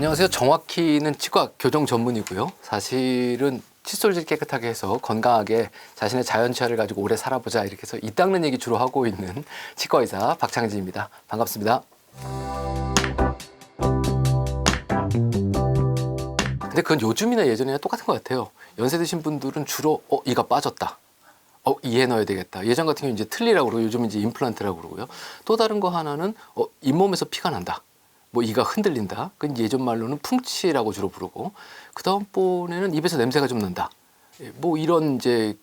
안녕하세요. 정확히는 치과 교정 전문이고요. 사실은 칫솔질 깨끗하게 해서 건강하게 자신의 자연 치아를 가지고 오래 살아보자 이렇게 해서 이 닦는 얘기 주로 하고 있는 치과 의사 박창진입니다. 반갑습니다. 근데 그건 요즘이나 예전이나 똑같은 것 같아요. 연세 드신 분들은 주로 이가 빠졌다. 이에 넣어야 되겠다. 예전 같은 경우는 이제 틀니라고 그러고 요즘 이제 임플란트라고 그러고요. 또 다른 거 하나는 잇몸에서 피가 난다. 뭐 이가 흔들린다. 그건 예전 말로는 풍치라고 주로 부르고, 그 다음번에는 입에서 냄새가 좀 난다. 뭐 이런 이제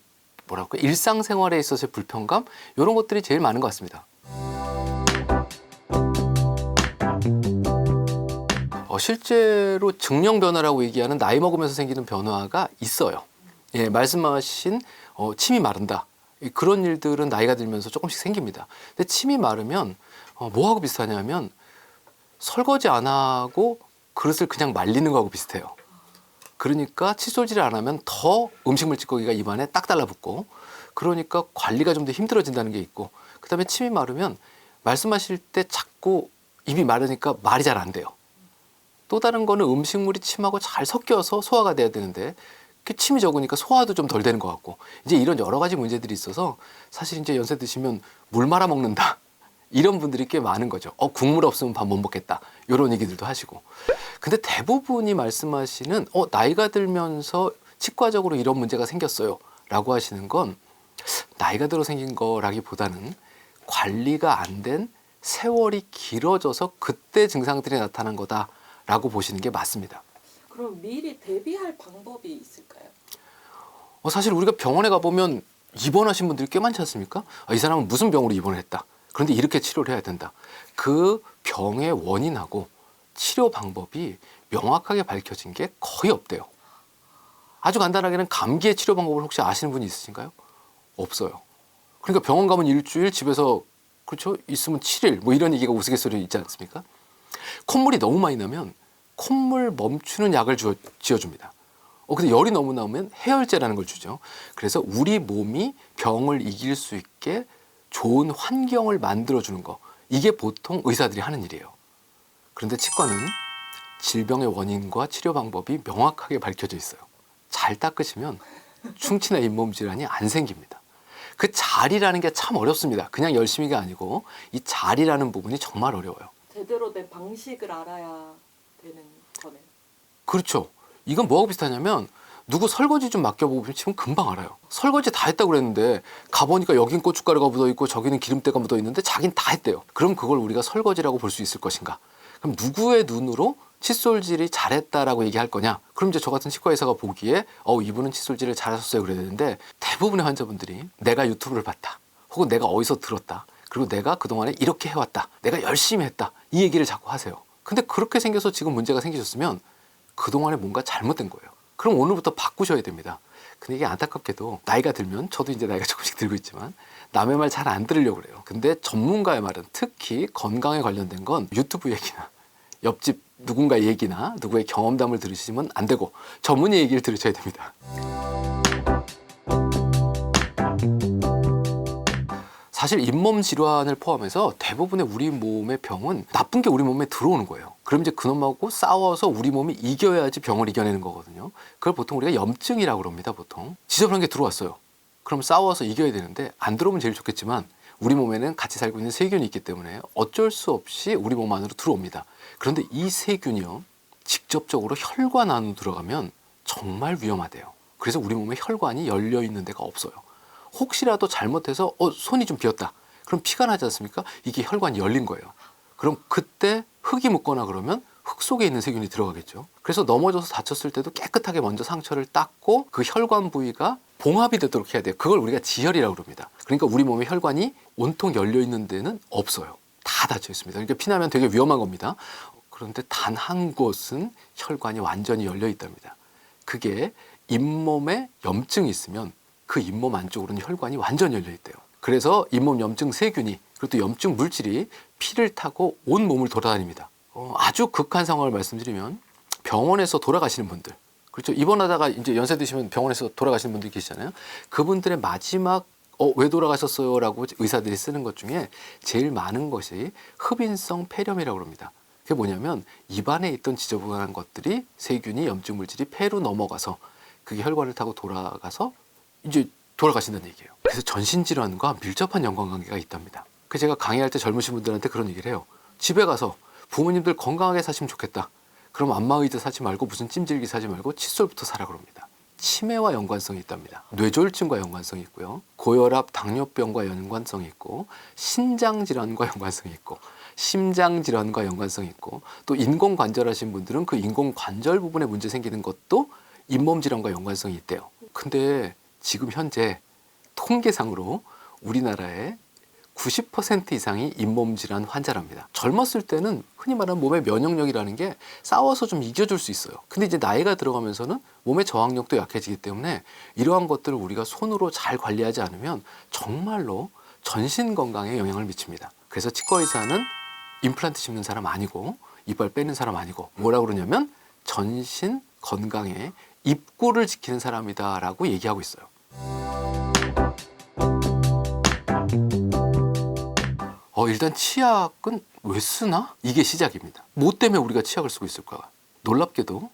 뭐랄까 일상생활에 있어서의 불편감 이런 것들이 제일 많은 것 같습니다. 실제로 증령 변화라고 얘기하는 나이 먹으면서 생기는 변화가 있어요. 예, 말씀하신 침이 마른다. 그런 일들은 나이가 들면서 조금씩 생깁니다. 근데 침이 마르면 뭐하고 비슷하냐면 설거지 안 하고 그릇을 그냥 말리는 거하고 비슷해요. 그러니까 칫솔질을 안 하면 더 음식물 찌꺼기가 입안에 딱 달라붙고, 그러니까 관리가 좀 더 힘들어진다는 게 있고, 그다음에 침이 마르면 말씀하실 때 자꾸 입이 마르니까 말이 잘 안 돼요. 또 다른 거는 음식물이 침하고 잘 섞여서 소화가 돼야 되는데 침이 적으니까 소화도 좀 덜 되는 것 같고, 이제 이런 여러 가지 문제들이 있어서 사실 이제 연세 드시면 물 말아 먹는다 이런 분들이 꽤 많은 거죠. 국물 없으면 밥 못 먹겠다 이런 얘기들도 하시고. 근데 대부분이 말씀하시는 나이가 들면서 치과적으로 이런 문제가 생겼어요 라고 하시는 건 나이가 들어 생긴 거라기보다는 관리가 안 된 세월이 길어져서 그때 증상들이 나타난 거다라고 보시는 게 맞습니다. 그럼 미리 대비할 방법이 있을까요? 사실 우리가 병원에 가보면 입원하신 분들이 꽤 많지 않습니까? 이 사람은 무슨 병으로 입원을 했다. 그런데 이렇게 치료를 해야 된다. 그 병의 원인하고 치료 방법이 명확하게 밝혀진 게 거의 없대요. 아주 간단하게는 감기의 치료 방법을 혹시 아시는 분이 있으신가요? 없어요. 그러니까 병원 가면 일주일, 집에서 그렇죠? 있으면 7일 뭐 이런 얘기가 우스갯소리 있지 않습니까? 콧물이 너무 많이 나면 콧물 멈추는 약을 지어줍니다. 근데 열이 너무 나오면 해열제라는 걸 주죠. 그래서 우리 몸이 병을 이길 수 있게 좋은 환경을 만들어주는 거, 이게 보통 의사들이 하는 일이에요. 그런데 치과는 질병의 원인과 치료 방법이 명확하게 밝혀져 있어요. 잘 닦으시면 충치나 잇몸 질환이 안 생깁니다. 그 자리라는 게 참 어렵습니다. 그냥 열심히가 아니고 이 자리라는 부분이 정말 어려워요. 제대로 된 방식을 알아야 되는 거네요. 그렇죠. 이건 뭐하고 비슷하냐면 누구 설거지 좀 맡겨보고 치면 금방 알아요. 설거지 다 했다고 그랬는데 가보니까 여긴 고춧가루가 묻어있고 저기는 기름때가 묻어있는데 자긴 다 했대요. 그럼 그걸 우리가 설거지라고 볼 수 있을 것인가? 그럼 누구의 눈으로 칫솔질이 잘했다라고 얘기할 거냐? 그럼 이제 저 같은 치과 의사가 보기에 이분은 칫솔질을 잘하셨어요 그래야 되는데, 대부분의 환자분들이 내가 유튜브를 봤다. 혹은 내가 어디서 들었다. 그리고 내가 그동안에 이렇게 해왔다. 내가 열심히 했다. 이 얘기를 자꾸 하세요. 근데 그렇게 생겨서 지금 문제가 생기셨으면 그동안에 뭔가 잘못된 거예요. 그럼 오늘부터 바꾸셔야 됩니다. 근데 이게 안타깝게도 나이가 들면, 저도 이제 나이가 조금씩 들고 있지만 남의 말 잘 안 들으려고 그래요. 근데 전문가의 말은, 특히 건강에 관련된 건 유튜브 얘기나 옆집 누군가의 얘기나 누구의 경험담을 들으시면 안 되고 전문의 얘기를 들으셔야 됩니다. 사실 잇몸 질환을 포함해서 대부분의 우리 몸의 병은 나쁜 게 우리 몸에 들어오는 거예요. 그럼 이제 그놈하고 싸워서 우리 몸이 이겨야지 병을 이겨내는 거거든요. 그걸 보통 우리가 염증이라고 그럽니다. 보통 지저분한 게 들어왔어요. 그럼 싸워서 이겨야 되는데 안 들어오면 제일 좋겠지만 우리 몸에는 같이 살고 있는 세균이 있기 때문에 어쩔 수 없이 우리 몸 안으로 들어옵니다. 그런데 이 세균이요, 직접적으로 혈관 안으로 들어가면 정말 위험하대요. 그래서 우리 몸에 혈관이 열려 있는 데가 없어요. 혹시라도 잘못해서 손이 좀 비었다. 그럼 피가 나지 않습니까? 이게 혈관이 열린 거예요. 그럼 그때 흙이 묻거나 그러면 흙 속에 있는 세균이 들어가겠죠. 그래서 넘어져서 다쳤을 때도 깨끗하게 먼저 상처를 닦고 그 혈관 부위가 봉합이 되도록 해야 돼요. 그걸 우리가 지혈이라고 그럽니다. 그러니까 우리 몸에 혈관이 온통 열려 있는 데는 없어요. 다 닫혀 있습니다. 그러니까 피나면 되게 위험한 겁니다. 그런데 단 한 곳은 혈관이 완전히 열려 있답니다. 그게 잇몸에 염증이 있으면 그 잇몸 안쪽으로는 혈관이 완전히 열려 있대요. 그래서 잇몸 염증 세균이, 그리고 또 염증 물질이 피를 타고 온 몸을 돌아다닙니다. 아주 극한 상황을 말씀드리면 병원에서 돌아가시는 분들, 그렇죠? 입원하다가 이제 연세 드시면 병원에서 돌아가시는 분들이 계시잖아요. 그분들의 마지막 왜 돌아가셨어요? 라고 의사들이 쓰는 것 중에 제일 많은 것이 흡인성 폐렴이라고 합니다. 그게 뭐냐면 입안에 있던 지저분한 것들이 세균이 염증 물질이 폐로 넘어가서 그게 혈관을 타고 돌아가서 이제 돌아가신다는 얘기예요. 그래서 전신 질환과 밀접한 연관관계가 있답니다. 그래서 제가 강의할 때 젊으신 분들한테 그런 얘기를 해요. 집에 가서 부모님들 건강하게 사시면 좋겠다. 그럼 안마의자 사지 말고 무슨 찜질기 사지 말고 칫솔부터 사라 그럽니다. 치매와 연관성이 있답니다. 뇌졸중과 연관성이 있고요. 고혈압, 당뇨병과 연관성이 있고 신장질환과 연관성이 있고 심장질환과 연관성이 있고 또 인공관절 하신 분들은 그 인공관절 부분에 문제 생기는 것도 잇몸질환과 연관성이 있대요. 근데 지금 현재 통계상으로 우리나라에 90% 이상이 잇몸질환 환자랍니다. 젊었을 때는 흔히 말하는 몸의 면역력이라는 게 싸워서 좀 이겨줄 수 있어요. 근데 이제 나이가 들어가면서는 몸의 저항력도 약해지기 때문에 이러한 것들을 우리가 손으로 잘 관리하지 않으면 정말로 전신 건강에 영향을 미칩니다. 그래서 치과의사는 임플란트 심는 사람 아니고 이빨 빼는 사람 아니고 뭐라고 그러냐면 전신 건강에 입구를 지키는 사람이다라고 얘기하고 있어요. 일단 치약은 왜 쓰나? 이게 시작입니다. 뭐 때문에 우리가 치약을 쓰고 있을까? 놀랍게도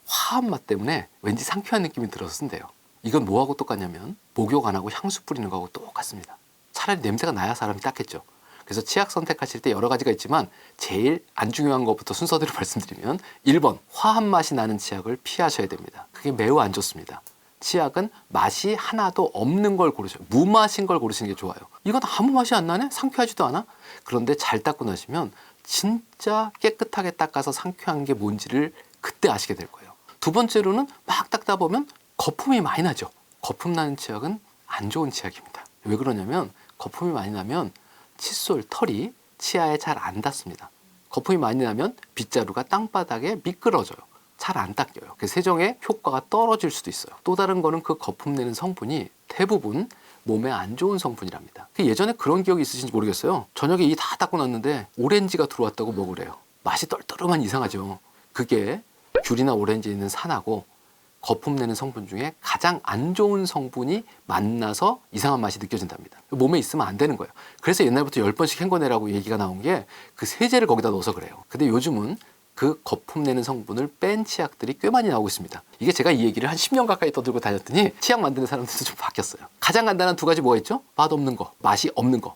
화한 맛 때문에 왠지 상쾌한 느낌이 들어서 쓴대요. 이건 뭐하고 똑같냐면 목욕 안 하고 향수 뿌리는 거하고 똑같습니다. 차라리 냄새가 나야 사람이 닦겠죠. 그래서 치약 선택하실 때 여러 가지가 있지만 제일 안 중요한 것부터 순서대로 말씀드리면 1번 화한 맛이 나는 치약을 피하셔야 됩니다. 그게 매우 안 좋습니다. 치약은 맛이 하나도 없는 걸 고르셔요. 무맛인 걸 고르시는 게 좋아요. 이건 아무 맛이 안 나네? 상쾌하지도 않아? 그런데 잘 닦고 나시면 진짜 깨끗하게 닦아서 상쾌한 게 뭔지를 그때 아시게 될 거예요. 두 번째로는 막 닦다 보면 거품이 많이 나죠. 거품 나는 치약은 안 좋은 치약입니다. 왜 그러냐면 거품이 많이 나면 칫솔 털이 치아에 잘 안 닿습니다. 거품이 많이 나면 빗자루가 땅바닥에 미끄러져요. 잘 안 닦여요. 그래서 세정의 효과가 떨어질 수도 있어요. 또 다른 거는 그 거품 내는 성분이 대부분 몸에 안 좋은 성분이랍니다. 예전에 그런 기억이 있으신지 모르겠어요. 저녁에 이 다 닦고 났는데 오렌지가 들어왔다고 먹으래요. 맛이 떨떠름한 이상하죠. 그게 귤이나 오렌지에 있는 산하고 거품 내는 성분 중에 가장 안 좋은 성분이 만나서 이상한 맛이 느껴진답니다. 몸에 있으면 안 되는 거예요. 그래서 옛날부터 10번씩 헹궈내라고 얘기가 나온 게 그 세제를 거기다 넣어서 그래요. 근데 요즘은 그 거품 내는 성분을 뺀 치약들이 꽤 많이 나오고 있습니다. 이게 제가 이 얘기를 한 10년 가까이 떠들고 다녔더니 치약 만드는 사람들도 좀 바뀌었어요. 가장 간단한 두 가지 뭐가 있죠? 맛없는 거, 맛이 없는 거,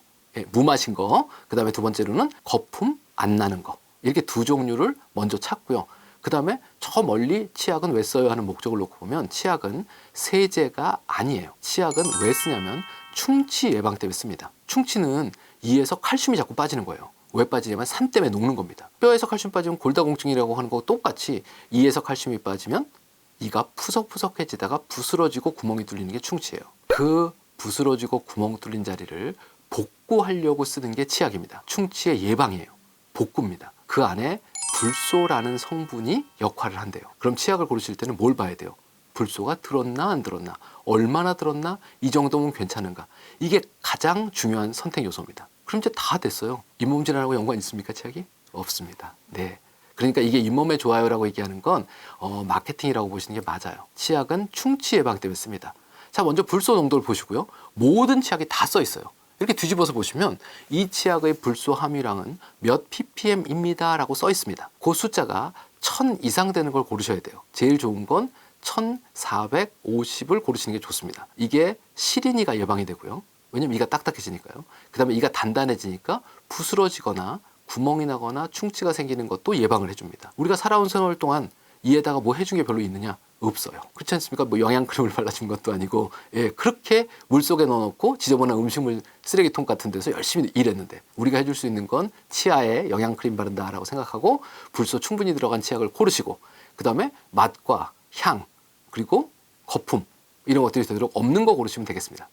무맛인 거, 그 다음에 두 번째로는 거품 안 나는 거. 이렇게 두 종류를 먼저 찾고요. 그 다음에 저 멀리 치약은 왜 써요 하는 목적을 놓고 보면 치약은 세제가 아니에요. 치약은 왜 쓰냐면 충치 예방 때문에 씁니다. 충치는 이에서 칼슘이 자꾸 빠지는 거예요. 왜 빠지냐면 산 때문에 녹는 겁니다. 뼈에서 칼슘 빠지면 골다공증이라고 하는 거와 똑같이 이에서 칼슘이 빠지면 이가 푸석푸석해지다가 부스러지고 구멍이 뚫리는 게 충치예요. 그 부스러지고 구멍 뚫린 자리를 복구하려고 쓰는 게 치약입니다. 충치의 예방이에요. 복구입니다. 그 안에 불소라는 성분이 역할을 한대요. 그럼 치약을 고르실 때는 뭘 봐야 돼요? 불소가 들었나 안 들었나? 얼마나 들었나? 이 정도면 괜찮은가? 이게 가장 중요한 선택 요소입니다. 그럼 이제 다 됐어요. 잇몸 질환하고 연관 있습니까, 치약이? 없습니다. 네. 그러니까 이게 잇몸에 좋아요라고 얘기하는 건 마케팅이라고 보시는 게 맞아요. 치약은 충치 예방 때문에 씁니다. 자, 먼저 불소 농도를 보시고요. 모든 치약이 다 써 있어요. 이렇게 뒤집어서 보시면 이 치약의 불소 함유량은 몇 ppm입니다 라고 써 있습니다. 그 숫자가 1000 이상 되는 걸 고르셔야 돼요. 제일 좋은 건 1450을 고르시는 게 좋습니다. 이게 시린이가 예방이 되고요. 왜냐면 이가 딱딱해지니까요. 그 다음에 이가 단단해지니까 부스러지거나 구멍이 나거나 충치가 생기는 것도 예방을 해줍니다. 우리가 살아온 생활 동안 이에다가 뭐 해준 게 별로 있느냐? 없어요. 그렇지 않습니까? 뭐 영양크림을 발라준 것도 아니고, 그렇게 물속에 넣어놓고 지저분한 음식물 쓰레기통 같은 데서 열심히 일했는데 우리가 해줄 수 있는 건 치아에 영양크림 바른다라고 생각하고 불소 충분히 들어간 치약을 고르시고, 그 다음에 맛과 향 그리고 거품 이런 것들이 되도록 없는 거 고르시면 되겠습니다.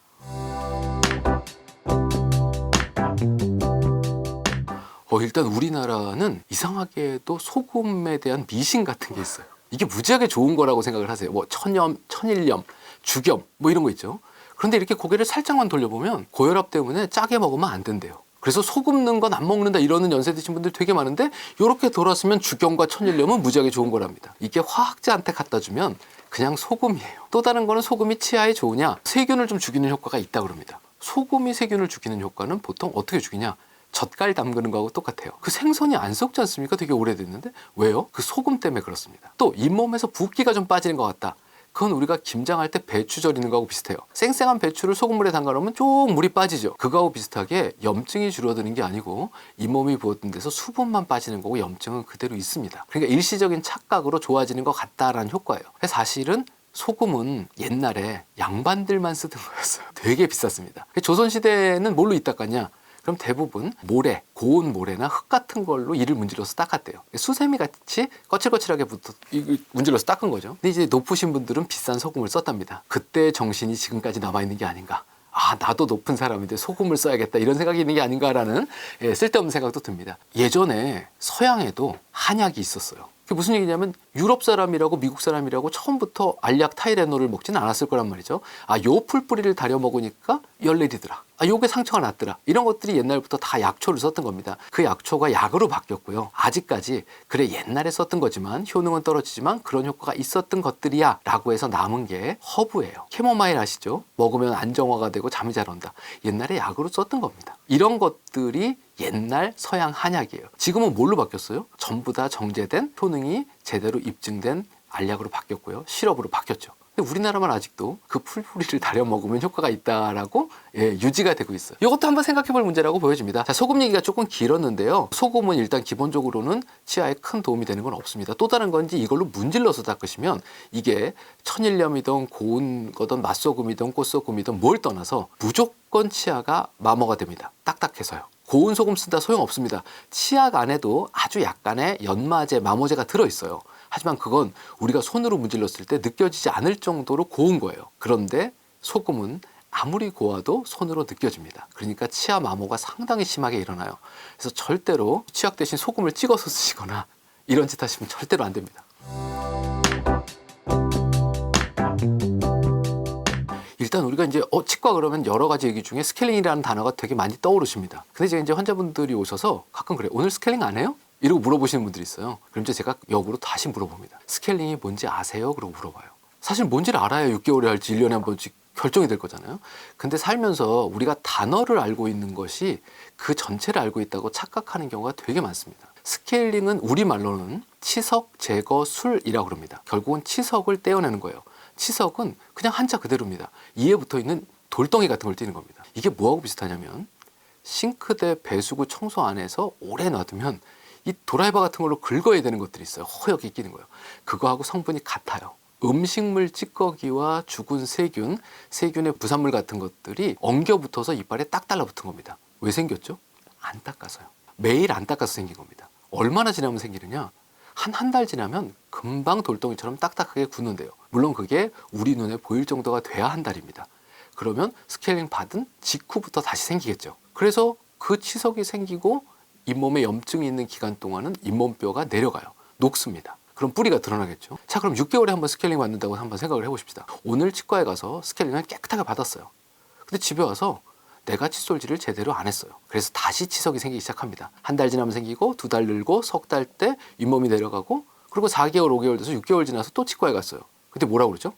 일단 우리나라는 이상하게도 소금에 대한 미신 같은 게 있어요. 이게 무지하게 좋은 거라고 생각을 하세요. 뭐 천염, 천일염, 죽염 뭐 이런 거 있죠. 그런데 이렇게 고개를 살짝만 돌려보면 고혈압 때문에 짜게 먹으면 안 된대요. 그래서 소금 넣은 건 안 먹는다 이러는 연세 드신 분들 되게 많은데 이렇게 돌았으면 죽염과 천일염은 무지하게 좋은 거랍니다. 이게 화학자한테 갖다 주면 그냥 소금이에요. 또 다른 거는 소금이 치아에 좋으냐? 세균을 좀 죽이는 효과가 있다고 합니다. 소금이 세균을 죽이는 효과는 보통 어떻게 죽이냐? 젓갈 담그는 거하고 똑같아요. 그 생선이 안 썩지 않습니까? 되게 오래됐는데. 왜요? 그 소금 때문에 그렇습니다. 또 잇몸에서 붓기가 좀 빠지는 것 같다. 그건 우리가 김장할 때 배추 절이는 거하고 비슷해요. 쌩쌩한 배추를 소금물에 담가 놓으면 쭉 물이 빠지죠. 그거하고 비슷하게 염증이 줄어드는 게 아니고 잇몸이 부었던 데서 수분만 빠지는 거고 염증은 그대로 있습니다. 그러니까 일시적인 착각으로 좋아지는 것 같다라는 효과예요. 사실은 소금은 옛날에 양반들만 쓰던 거였어요. 되게 비쌌습니다. 조선시대에는 뭘로 닦았냐? 그럼 대부분 모래, 고운 모래나 흙 같은 걸로 이를 문질러서 닦았대요. 수세미 같이 거칠거칠하게 문질러서 닦은 거죠. 근데 이제 높으신 분들은 비싼 소금을 썼답니다. 그때의 정신이 지금까지 남아있는 게 아닌가. 아, 나도 높은 사람인데 소금을 써야겠다, 이런 생각이 있는 게 아닌가라는 쓸데없는 생각도 듭니다. 예전에 서양에도 한약이 있었어요. 그게 무슨 얘기냐면 유럽 사람이라고 미국 사람이라고 처음부터 알약 타이레놀을 먹지는 않았을 거란 말이죠. 아, 요 풀뿌리를 다려 먹으니까 열내리더라. 아, 요게 상처가 났더라. 이런 것들이 옛날부터 다 약초를 썼던 겁니다. 그 약초가 약으로 바뀌었고요. 아직까지 그래 옛날에 썼던 거지만 효능은 떨어지지만 그런 효과가 있었던 것들이야 라고 해서 남은 게 허브예요. 캐모마일 아시죠? 먹으면 안정화가 되고 잠이 잘 온다. 옛날에 약으로 썼던 겁니다. 이런 것들이 옛날 서양 한약이에요. 지금은 뭘로 바뀌었어요? 전부 다 정제된 효능이 제대로 입증된 알약으로 바뀌었고요. 시럽으로 바뀌었죠. 근데 우리나라만 아직도 그 풀뿌리를 다려 먹으면 효과가 있다라고 유지가 되고 있어요. 이것도 한번 생각해 볼 문제라고 보여집니다. 자, 소금 얘기가 조금 길었는데요. 소금은 일단 기본적으로는 치아에 큰 도움이 되는 건 없습니다. 또 다른 건지 이걸로 문질러서 닦으시면 이게 천일염이든 고운 거든 맛소금이든 꽃소금이든 뭘 떠나서 무조건 치아가 마모가 됩니다. 딱딱해서요. 고운 소금 쓴다 소용없습니다. 치약 안에도 아주 약간의 연마제, 마모제가 들어있어요. 하지만 그건 우리가 손으로 문질렀을 때 느껴지지 않을 정도로 고운 거예요. 그런데 소금은 아무리 고와도 손으로 느껴집니다. 그러니까 치아 마모가 상당히 심하게 일어나요. 그래서 절대로 치약 대신 소금을 찍어서 쓰시거나 이런 짓 하시면 절대로 안 됩니다. 일단 우리가 이제 치과 그러면 여러 가지 얘기 중에 스케일링이라는 단어가 되게 많이 떠오르십니다. 근데 제가 이제 환자분들이 오셔서 가끔 그래요. 오늘 스케일링 안 해요? 이러고 물어보시는 분들이 있어요. 그럼 이제 제가 역으로 다시 물어봅니다. 스케일링이 뭔지 아세요? 그러고 물어봐요. 사실 뭔지를 알아야 6개월에 할지 1년에 한 번씩 결정이 될 거잖아요. 근데 살면서 우리가 단어를 알고 있는 것이 그 전체를 알고 있다고 착각하는 경우가 되게 많습니다. 스케일링은 우리말로는 치석 제거 술이라고 그럽니다. 결국은 치석을 떼어내는 거예요. 치석은 그냥 한자 그대로입니다. 이에 붙어 있는 돌덩이 같은 걸 떼는 겁니다. 이게 뭐하고 비슷하냐면 싱크대 배수구 청소 안에서 오래 놔두면 이 도라이버 같은 걸로 긁어야 되는 것들이 있어요. 허옇게 끼는 거예요. 그거하고 성분이 같아요. 음식물 찌꺼기와 죽은 세균, 세균의 부산물 같은 것들이 엉겨 붙어서 이빨에 딱 달라붙은 겁니다. 왜 생겼죠? 안 닦아서요. 매일 안 닦아서 생긴 겁니다. 얼마나 지나면 생기느냐? 한 달 지나면 금방 돌덩이처럼 딱딱하게 굳는데요. 물론 그게 우리 눈에 보일 정도가 돼야 한 달입니다. 그러면 스케일링 받은 직후부터 다시 생기겠죠. 그래서 그 치석이 생기고 잇몸에 염증이 있는 기간 동안은 잇몸뼈가 내려가요. 녹습니다. 그럼 뿌리가 드러나겠죠. 자, 그럼 6개월에 한번 스케일링 받는다고 한번 생각을 해보십시다. 오늘 치과에 가서 스케일링을 깨끗하게 받았어요. 근데 집에 와서 내가 칫솔질을 제대로 안 했어요. 그래서 다시 치석이 생기기 시작합니다. 한 달 지나면 생기고, 2달 늘고, 석 달 때 잇몸이 내려가고, 그리고 4개월, 5개월 돼서 6개월 지나서 또 치과에 갔어요. 근데 뭐라고 그러죠?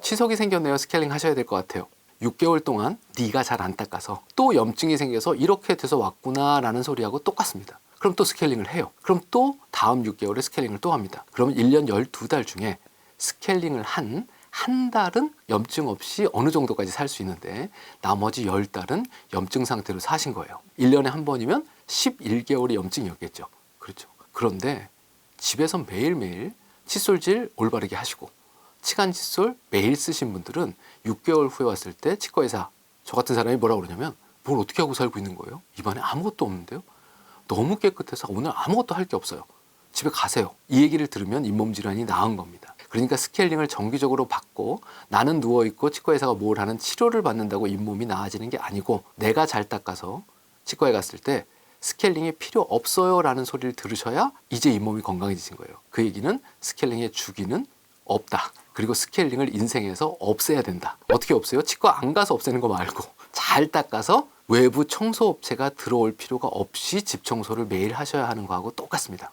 치석이 생겼네요. 스케일링 하셔야 될 것 같아요. 6개월 동안 네가 잘 안 닦아서 또 염증이 생겨서 이렇게 돼서 왔구나라는 소리하고 똑같습니다. 그럼 또 스케일링을 해요. 그럼 또 다음 6개월에 스케일링을 또 합니다. 그러면 1년 12달 중에 스케일링을 한 달은 염증 없이 어느 정도까지 살 수 있는데 나머지 10달은 염증 상태로 사신 거예요. 1년에 한 번이면 11개월이 염증이었겠죠. 그렇죠. 그런데 집에서 매일매일 칫솔질 올바르게 하시고 치간 칫솔 매일 쓰신 분들은 6개월 후에 왔을 때 치과의사, 저 같은 사람이 뭐라고 그러냐면 뭘 어떻게 하고 살고 있는 거예요? 입안에 아무것도 없는데요? 너무 깨끗해서 오늘 아무것도 할 게 없어요. 집에 가세요. 이 얘기를 들으면 잇몸 질환이 나은 겁니다. 그러니까 스케일링을 정기적으로 받고 나는 누워있고 치과의사가 뭘 하는 치료를 받는다고 잇몸이 나아지는 게 아니고 내가 잘 닦아서 치과에 갔을 때 스케일링이 필요 없어요 라는 소리를 들으셔야 이제 잇몸이 건강해지신 거예요. 그 얘기는 스케일링의 주기는 없다. 그리고 스케일링을 인생에서 없애야 된다. 어떻게 없애요? 치과 안 가서 없애는 거 말고 잘 닦아서 외부 청소업체가 들어올 필요가 없이 집 청소를 매일 하셔야 하는 거하고 똑같습니다.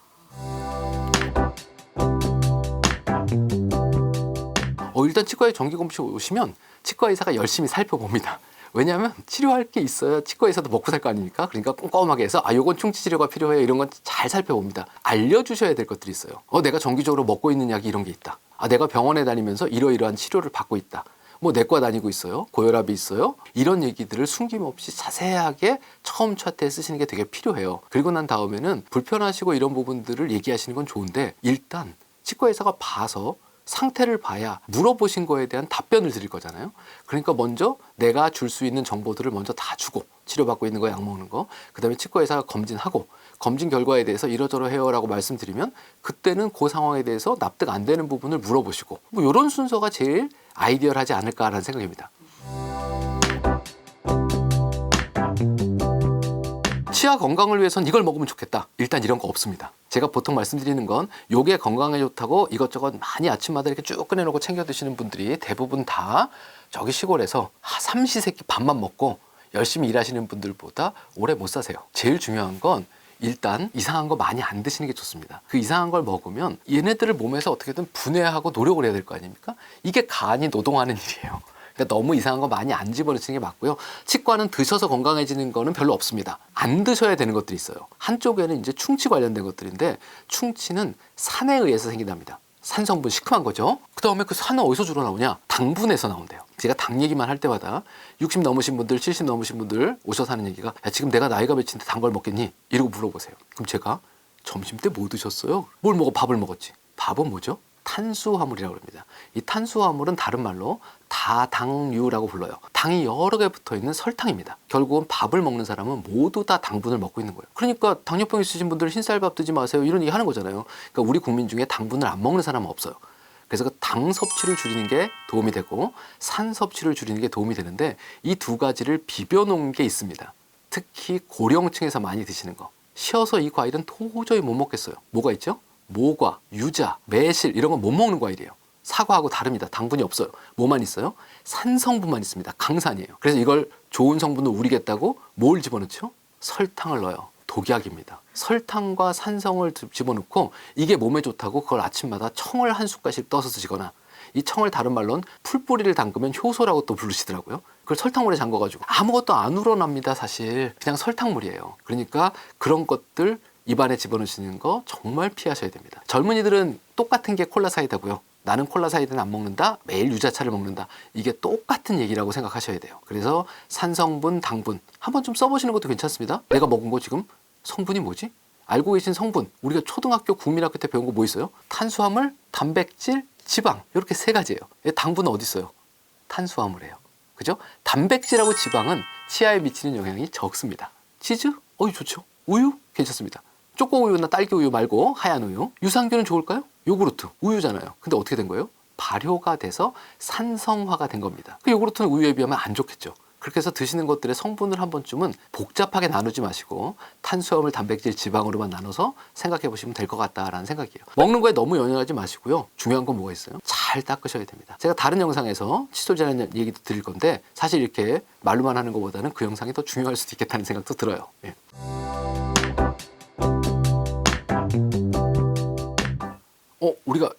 일단 치과에 정기검실 오시면 치과 의사가 열심히 살펴봅니다. 왜냐하면 치료할 게 있어야 치과에서도 먹고 살 거 아닙니까? 그러니까 꼼꼼하게 해서 요건 충치 치료가 필요해요. 이런 건 잘 살펴봅니다. 알려주셔야 될 것들이 있어요. 내가 정기적으로 먹고 있는 약이 이런 게 있다. 내가 병원에 다니면서 이러이러한 치료를 받고 있다. 내과 다니고 있어요. 고혈압이 있어요. 이런 얘기들을 숨김없이 자세하게 처음 차트에 쓰시는 게 되게 필요해요. 그리고 난 다음에는 불편하시고 이런 부분들을 얘기하시는 건 좋은데 일단 치과 의사가 봐서 상태를 봐야 물어보신 거에 대한 답변을 드릴 거잖아요. 그러니까 먼저 내가 줄 수 있는 정보들을 먼저 다 주고 치료받고 있는 거, 약 먹는 거, 그 다음에 치과 의사가 검진하고 검진 결과에 대해서 이러저러해요 라고 말씀드리면 그때는 그 상황에 대해서 납득 안 되는 부분을 물어보시고 이런 순서가 제일 아이디얼하지 않을까라는 생각입니다. 치아 건강을 위해선 이걸 먹으면 좋겠다. 일단 이런 거 없습니다. 제가 보통 말씀드리는 건 요게 건강에 좋다고 이것저것 많이 아침마다 이렇게 쭉 꺼내놓고 챙겨 드시는 분들이 대부분 다 저기 시골에서 삼시세끼 밥만 먹고 열심히 일하시는 분들보다 오래 못 사세요. 제일 중요한 건 일단 이상한 거 많이 안 드시는 게 좋습니다. 그 이상한 걸 먹으면 얘네들을 몸에서 어떻게든 분해하고 노력을 해야 될 거 아닙니까? 이게 간이 노동하는 일이에요. 그러니까 너무 이상한 거 많이 안 집어넣는 게 맞고요. 치과는 드셔서 건강해지는 거는 별로 없습니다. 안 드셔야 되는 것들이 있어요. 한쪽에는 이제 충치 관련된 것들인데 충치는 산에 의해서 생긴답니다. 산 성분 시큼한 거죠. 그 다음에 그 산은 어디서 주로 나오냐? 당분에서 나온대요. 제가 당 얘기만 할 때마다 60 넘으신 분들, 70 넘으신 분들 오셔서 하는 얘기가 야, 지금 내가 나이가 몇인데 단 걸 먹겠니? 이러고 물어보세요. 그럼 제가 점심 때 뭐 드셨어요? 뭘 먹어? 밥을 먹었지. 밥은 뭐죠? 탄수화물이라고 합니다. 이 탄수화물은 다른 말로 다당류라고 불러요. 당이 여러 개 붙어 있는 설탕입니다. 결국은 밥을 먹는 사람은 모두 다 당분을 먹고 있는 거예요. 그러니까 당뇨병 있으신 분들 흰쌀밥 드지 마세요. 이런 얘기 하는 거잖아요. 그러니까 우리 국민 중에 당분을 안 먹는 사람은 없어요. 그래서 그 당 섭취를 줄이는 게 도움이 되고 산 섭취를 줄이는 게 도움이 되는데 이 두 가지를 비벼 놓은 게 있습니다. 특히 고령층에서 많이 드시는 거. 쉬어서 이 과일은 도저히 못 먹겠어요. 뭐가 있죠? 모과, 유자, 매실 이런 건 못 먹는 과일이에요. 사과하고 다릅니다. 당분이 없어요. 뭐만 있어요? 산성분만 있습니다. 강산이에요. 그래서 이걸 좋은 성분을 우리겠다고 뭘 집어넣죠? 설탕을 넣어요. 독약입니다. 설탕과 산성을 집어넣고 이게 몸에 좋다고 그걸 아침마다 청을 한 숟갈씩 떠서 드시거나 이 청을 다른 말로는 풀뿌리를 담그면 효소라고 또 부르시더라고요. 그걸 설탕물에 잠궈가지고 아무것도 안 우러납니다. 사실 그냥 설탕물이에요. 그러니까 그런 것들 입안에 집어넣으시는 거 정말 피하셔야 됩니다. 젊은이들은 똑같은 게 콜라 사이다고요. 나는 콜라 사이다는 안 먹는다. 매일 유자차를 먹는다. 이게 똑같은 얘기라고 생각하셔야 돼요. 그래서 산성분, 당분 한번 좀 써보시는 것도 괜찮습니다. 내가 먹은 거 지금 성분이 뭐지? 알고 계신 성분 우리가 초등학교, 국민학교 때 배운 거 뭐 있어요? 탄수화물, 단백질, 지방 이렇게 세 가지예요. 당분은 어디 있어요? 탄수화물이에요. 그죠? 단백질하고 지방은 치아에 미치는 영향이 적습니다. 치즈? 좋죠. 우유? 괜찮습니다. 초코우유나 딸기우유 말고 하얀 우유. 유산균은 좋을까요? 요구르트, 우유잖아요. 근데 어떻게 된 거예요? 발효가 돼서 산성화가 된 겁니다. 그 요구르트는 우유에 비하면 안 좋겠죠. 그렇게 해서 드시는 것들의 성분을 한 번쯤은 복잡하게 나누지 마시고 탄수화물, 단백질, 지방으로만 나눠서 생각해 보시면 될 것 같다라는 생각이에요. 먹는 거에 너무 연연하지 마시고요. 중요한 건 뭐가 있어요? 잘 닦으셔야 됩니다. 제가 다른 영상에서 칫솔 재는 얘기도 드릴 건데 사실 이렇게 말로만 하는 것보다는 그 영상이 더 중요할 수도 있겠다는 생각도 들어요. 예. 우리가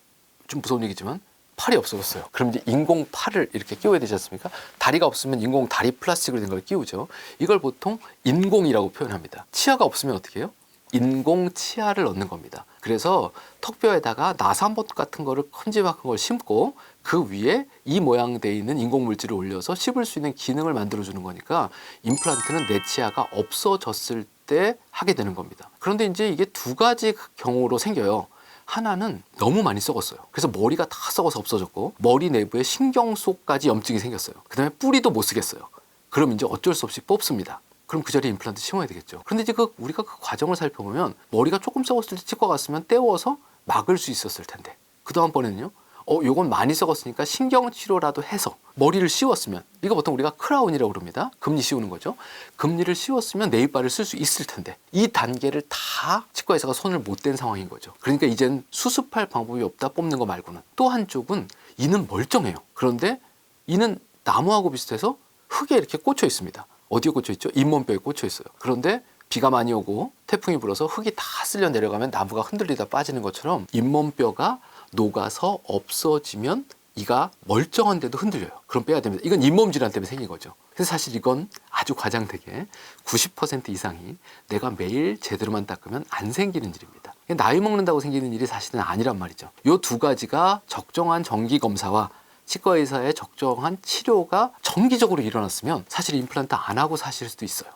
좀 무서운 얘기지만 팔이 없어졌어요. 그럼 이제 인공 팔을 이렇게 끼워야 되지 않습니까? 다리가 없으면 인공 다리 플라스틱으로 된 걸 끼우죠. 이걸 보통 인공이라고 표현합니다. 치아가 없으면 어떻게 해요? 인공 치아를 넣는 겁니다. 그래서 턱뼈에다가 나사못 같은 거를 큼지막한 걸 심고 그 위에 이 모양 돼 있는 인공 물질을 올려서 씹을 수 있는 기능을 만들어 주는 거니까 임플란트는 내 치아가 없어졌을 때 하게 되는 겁니다. 그런데 이제 이게 두 가지 경우로 생겨요. 하나는 너무 많이 썩었어요. 그래서 머리가 다 썩어서 없어졌고 머리 내부에 신경 속까지 염증이 생겼어요. 그 다음에 뿌리도 못 쓰겠어요. 그럼 이제 어쩔 수 없이 뽑습니다. 그럼 그 자리에 임플란트 심어야 되겠죠. 그런데 이제 우리가 그 과정을 살펴보면 머리가 조금 썩었을 때 치과 갔으면 떼워서 막을 수 있었을 텐데 그 다음번에는요. 요건 많이 썩었으니까 신경치료라도 해서 머리를 씌웠으면 이거 보통 우리가 크라운이라고 그럽니다. 금리 씌우는 거죠. 금리를 씌웠으면 내 이빨을 쓸 수 있을 텐데 이 단계를 다 치과 의사가 손을 못 댄 상황인 거죠. 그러니까 이젠 수습할 방법이 없다 뽑는 거 말고는. 또 한쪽은 이는 멀쩡해요. 그런데 이는 나무하고 비슷해서 흙에 이렇게 꽂혀 있습니다. 어디에 꽂혀 있죠? 잇몸뼈에 꽂혀 있어요. 그런데 비가 많이 오고 태풍이 불어서 흙이 다 쓸려 내려가면 나무가 흔들리다 빠지는 것처럼 잇몸뼈가 녹아서 없어지면 이가 멀쩡한데도 흔들려요. 그럼 빼야 됩니다. 이건 잇몸 질환 때문에 생긴 거죠. 그래서 사실 이건 아주 과장되게 90% 이상이 내가 매일 제대로만 닦으면 안 생기는 일입니다. 나이 먹는다고 생기는 일이 사실은 아니란 말이죠. 이 두 가지가 적정한 정기 검사와 치과 의사의 적정한 치료가 정기적으로 일어났으면 사실 임플란트 안 하고 사실 수도 있어요.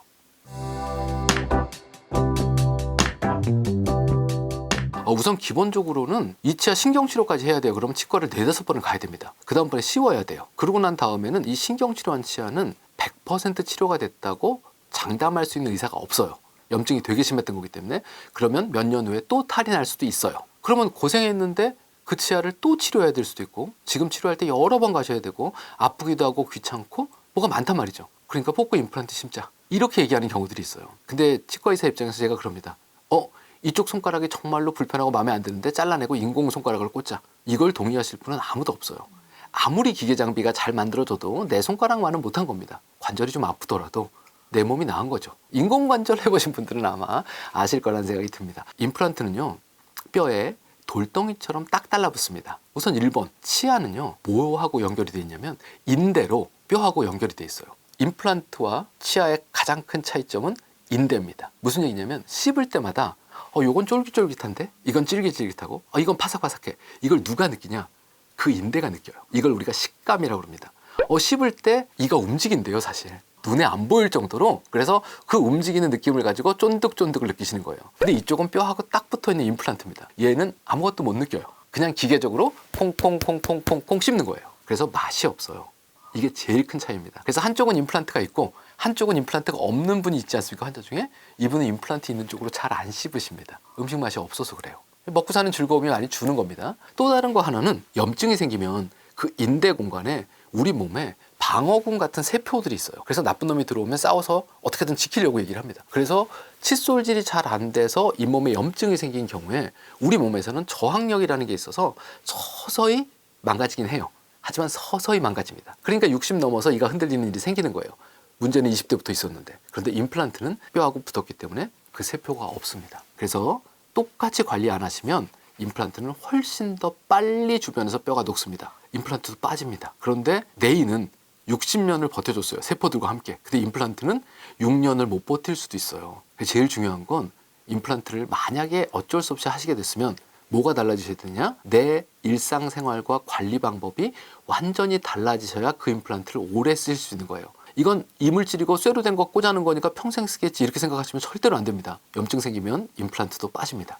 우선 기본적으로는 2차 신경치료까지 해야 돼요. 그러면 치과를 4-5번을 가야 됩니다. 그 다음번에 씌워야 돼요. 그러고 난 다음에는 이 신경치료한 치아는 100% 치료가 됐다고 장담할 수 있는 의사가 없어요. 염증이 되게 심했던 거기 때문에. 그러면 몇 년 후에 또 탈이 날 수도 있어요. 그러면 고생했는데 그 치아를 또 치료해야 될 수도 있고, 지금 치료할 때 여러 번 가셔야 되고, 아프기도 하고 귀찮고 뭐가 많단 말이죠. 그러니까 복구 임플란트 심자, 이렇게 얘기하는 경우들이 있어요. 근데 치과 의사 입장에서 제가 그럽니다. 이쪽 손가락이 정말로 불편하고 마음에 안 드는데 잘라내고 인공 손가락을 꽂자. 이걸 동의하실 분은 아무도 없어요. 아무리 기계 장비가 잘 만들어져도 내 손가락만은 못한 겁니다. 관절이 좀 아프더라도 내 몸이 나은 거죠. 인공관절 해보신 분들은 아마 아실 거라는 생각이 듭니다. 임플란트는요, 뼈에 돌덩이처럼 딱 달라붙습니다. 우선 1번, 치아는요, 뭐하고 연결이 되어 있냐면 인대로 뼈하고 연결이 되어 있어요. 임플란트와 치아의 가장 큰 차이점은 인대입니다. 무슨 얘기냐면 씹을 때마다 요건 쫄깃쫄깃한데 이건 찔깃찔깃하고 이건 바삭바삭해. 이걸 누가 느끼냐? 그 인대가 느껴요. 이걸 우리가 식감이라고 합니다. 씹을 때 이가 움직인대요, 사실. 눈에 안 보일 정도로. 그래서 그 움직이는 느낌을 가지고 쫀득쫀득을 느끼시는 거예요. 근데 이쪽은 뼈하고 딱 붙어있는 임플란트입니다. 얘는 아무것도 못 느껴요. 그냥 기계적으로 콩콩콩콩콩콩 씹는 거예요. 그래서 맛이 없어요. 이게 제일 큰 차이입니다. 그래서 한쪽은 임플란트가 있고 한쪽은 임플란트가 없는 분이 있지 않습니까? 환자 중에. 이분은 임플란트 있는 쪽으로 잘 안 씹으십니다. 음식 맛이 없어서 그래요. 먹고 사는 즐거움이 많이 주는 겁니다. 또 다른 거 하나는 염증이 생기면 그 인대 공간에 우리 몸에 방어군 같은 세포들이 있어요. 그래서 나쁜 놈이 들어오면 싸워서 어떻게든 지키려고 얘기를 합니다. 그래서 칫솔질이 잘 안 돼서 잇몸에 염증이 생긴 경우에 우리 몸에서는 저항력이라는 게 있어서 서서히 망가지긴 해요. 하지만 서서히 망가집니다. 그러니까 60 넘어서 이가 흔들리는 일이 생기는 거예요. 문제는 20대부터 있었는데. 그런데 임플란트는 뼈하고 붙었기 때문에 그 세포가 없습니다. 그래서 똑같이 관리 안 하시면 임플란트는 훨씬 더 빨리 주변에서 뼈가 녹습니다. 임플란트도 빠집니다. 그런데 내인은 60년을 버텨줬어요. 세포들과 함께. 근데 임플란트는 6년을 못 버틸 수도 있어요. 제일 중요한 건 임플란트를 만약에 어쩔 수 없이 하시게 됐으면 뭐가 달라지셔야 되냐? 내 일상생활과 관리 방법이 완전히 달라지셔야 그 임플란트를 오래 쓸 수 있는 거예요. 이건 이물질이고 쇠로 된 거 꽂아놓은 거니까 평생 쓰겠지 이렇게 생각하시면 절대로 안 됩니다. 염증 생기면 임플란트도 빠집니다.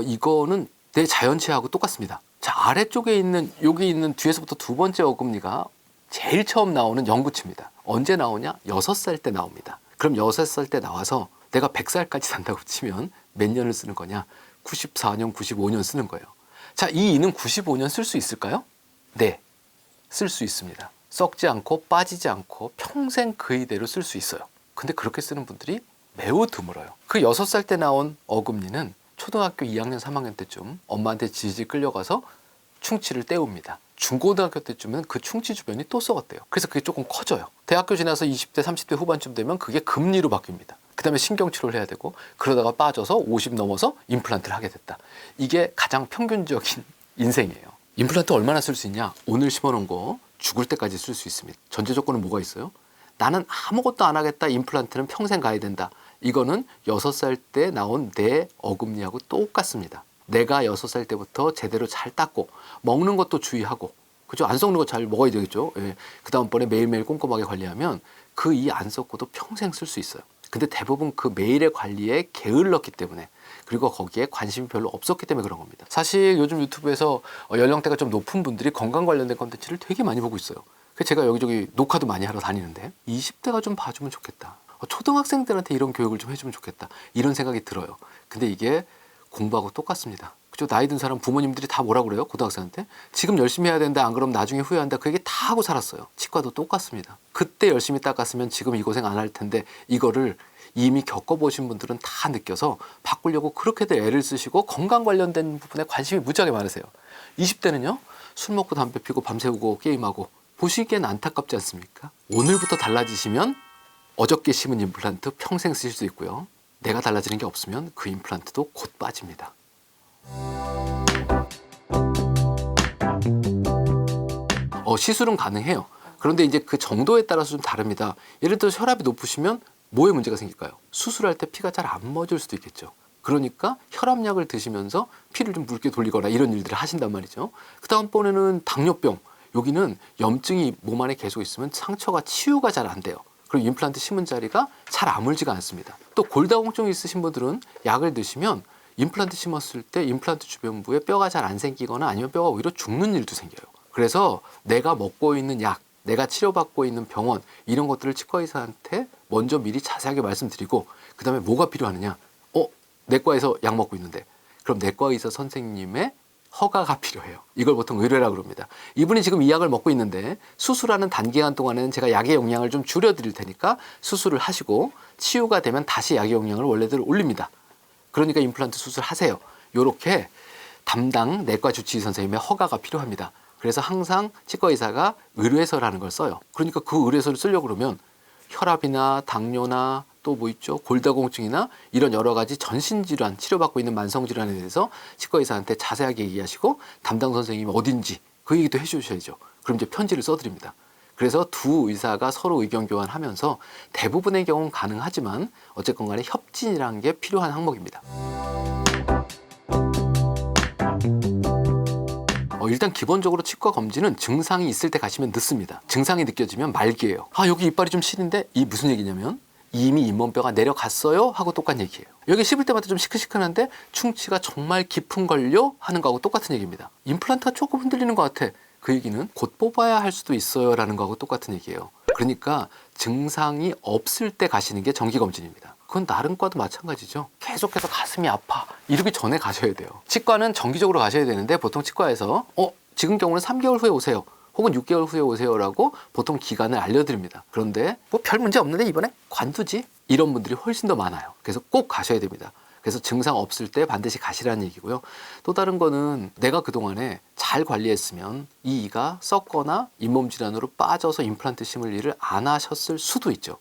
이거는 내 자연치하고 똑같습니다. 자, 아래쪽에 있는 여기 있는 뒤에서부터 두 번째 어금니가 제일 처음 나오는 영구치입니다. 언제 나오냐? 6살 때 나옵니다. 그럼 6살 때 나와서 내가 100살까지 산다고 치면 몇 년을 쓰는 거냐? 94년, 95년 쓰는 거예요. 자, 이 이는 95년 쓸 수 있을까요? 네, 쓸 수 있습니다. 썩지 않고 빠지지 않고 평생 그 이대로 쓸 수 있어요. 근데 그렇게 쓰는 분들이 매우 드물어요. 그 6살 때 나온 어금니는 초등학교 2학년, 3학년 때쯤 엄마한테 질질 끌려가서 충치를 때웁니다. 중고등학교 때쯤은 그 충치 주변이 또 썩었대요. 그래서 그게 조금 커져요. 대학교 지나서 20대, 30대 후반쯤 되면 그게 금리로 바뀝니다. 그 다음에 신경치료를 해야 되고 그러다가 빠져서 50 넘어서 임플란트를 하게 됐다. 이게 가장 평균적인 인생이에요. 임플란트 얼마나 쓸 수 있냐? 오늘 심어놓은 거 죽을 때까지 쓸 수 있습니다. 전제 조건은 뭐가 있어요? 나는 아무것도 안 하겠다. 임플란트는 평생 가야 된다. 이거는 6살 때 나온 내 어금니하고 똑같습니다. 내가 6살 때부터 제대로 잘 닦고 먹는 것도 주의하고, 그죠? 안 썩는 거 잘 먹어야 되겠죠. 예. 그 다음번에 매일매일 꼼꼼하게 관리하면 그 이 안 썩고도 평생 쓸 수 있어요. 근데 대부분 그 매일의 관리에 게을렀기 때문에, 그리고 거기에 관심이 별로 없었기 때문에 그런 겁니다. 사실 요즘 유튜브에서 연령대가 좀 높은 분들이 건강 관련된 컨텐츠를 되게 많이 보고 있어요. 그래서 제가 여기저기 녹화도 많이 하러 다니는데 20대가 좀 봐주면 좋겠다. 초등학생들한테 이런 교육을 좀 해주면 좋겠다. 이런 생각이 들어요. 근데 이게 공부하고 똑같습니다. 그죠? 나이 든 사람 부모님들이 다 뭐라 그래요? 고등학생한테? 지금 열심히 해야 된다. 안 그러면 나중에 후회한다. 그 얘기 다 하고 살았어요. 치과도 똑같습니다. 그때 열심히 닦았으면 지금 이 고생 안 할 텐데, 이거를 이미 겪어보신 분들은 다 느껴서 바꾸려고 그렇게들 애를 쓰시고 건강 관련된 부분에 관심이 무지하게 많으세요. 20대는요. 술 먹고 담배 피고 밤새우고 게임하고 보시기엔 안타깝지 않습니까? 오늘부터 달라지시면 어저께 심은 임플란트 평생 쓰실 수 있고요. 내가 달라지는 게 없으면 그 임플란트도 곧 빠집니다. 시술은 가능해요. 그런데 이제 그 정도에 따라서 좀 다릅니다. 예를 들어서 혈압이 높으시면 뭐에 문제가 생길까요? 수술할 때 피가 잘 안 멎을 수도 있겠죠. 그러니까 혈압약을 드시면서 피를 좀 묽게 돌리거나 이런 일들을 하신단 말이죠. 그 다음번에는 당뇨병. 여기는 염증이 몸 안에 계속 있으면 상처가 치유가 잘 안 돼요. 그리고 임플란트 심은 자리가 잘 아물지가 않습니다. 또 골다공증이 있으신 분들은 약을 드시면 임플란트 심었을 때 임플란트 주변부에 뼈가 잘 안 생기거나 아니면 뼈가 오히려 죽는 일도 생겨요. 그래서 내가 먹고 있는 약, 내가 치료받고 있는 병원 이런 것들을 치과 의사한테 먼저 미리 자세하게 말씀드리고 그 다음에 뭐가 필요하느냐. 내과에서 약 먹고 있는데 그럼 내과 의사 선생님의 허가가 필요해요. 이걸 보통 의뢰라고 그럽니다. 이분이 지금 이 약을 먹고 있는데 수술하는 단기간 동안에는 제가 약의 용량을 좀 줄여드릴 테니까 수술을 하시고 치유가 되면 다시 약의 용량을 원래대로 올립니다. 그러니까 임플란트 수술하세요. 이렇게 담당 내과 주치의 선생님의 허가가 필요합니다. 그래서 항상 치과 의사가 의뢰서라는 걸 써요. 그러니까 그 의뢰서를 쓰려고 그러면 혈압이나 당뇨나 또 뭐 있죠? 골다공증이나 이런 여러 가지 전신질환, 치료받고 있는 만성질환에 대해서 치과 의사한테 자세하게 얘기하시고 담당 선생님이 어딘지 그 얘기도 해주셔야죠. 그럼 이제 편지를 써드립니다. 그래서 두 의사가 서로 의견 교환하면서 대부분의 경우는 가능하지만 어쨌건 간에 협진이라는 게 필요한 항목입니다. 일단 기본적으로 치과 검진은 증상이 있을 때 가시면 늦습니다. 증상이 느껴지면 말기예요. 여기 이빨이 좀 시린데 이 무슨 얘기냐면 이미 잇몸뼈가 내려갔어요 하고 똑같은 얘기예요. 여기 씹을 때마다 좀 시큰시큰한데 충치가 정말 깊은 걸요 하는 거하고 똑같은 얘기입니다. 임플란트가 조금 흔들리는 것 같아. 그 얘기는 곧 뽑아야 할 수도 있어요 라는 거하고 똑같은 얘기예요. 그러니까 증상이 없을 때 가시는 게 정기검진입니다. 그건 다른 과도 마찬가지죠. 계속해서 가슴이 아파 이러기 전에 가셔야 돼요. 치과는 정기적으로 가셔야 되는데 보통 치과에서 지금 경우는 3개월 후에 오세요. 혹은 6개월 후에 오세요라고 보통 기간을 알려드립니다. 그런데 뭐 별 문제 없는데 이번에 관두지? 이런 분들이 훨씬 더 많아요. 그래서 꼭 가셔야 됩니다. 그래서 증상 없을 때 반드시 가시라는 얘기고요. 또 다른 거는 내가 그동안에 잘 관리했으면 이 이가 썩거나 잇몸 질환으로 빠져서 임플란트 심을 일을 안 하셨을 수도 있죠.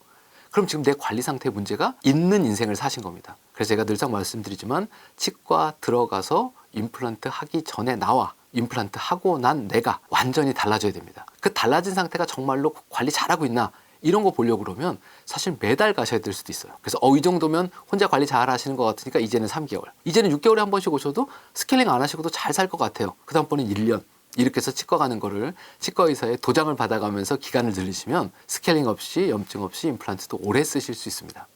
그럼 지금 내 관리 상태에 문제가 있는 인생을 사신 겁니다. 그래서 제가 늘상 말씀드리지만 치과 들어가서 임플란트 하기 전에 나와 임플란트 하고 난 내가 완전히 달라져야 됩니다. 그 달라진 상태가 정말로 관리 잘하고 있나 이런 거 보려고 그러면 사실 매달 가셔야 될 수도 있어요. 그래서 이 정도면 혼자 관리 잘 하시는 것 같으니까 이제는 3개월. 이제는 6개월에 한 번씩 오셔도 스케일링 안 하시고도 잘 살 것 같아요. 그 다음번엔 1년. 이렇게 해서 치과 가는 거를 치과 의사의 도장을 받아가면서 기간을 늘리시면 스케일링 없이 염증 없이 임플란트도 오래 쓰실 수 있습니다.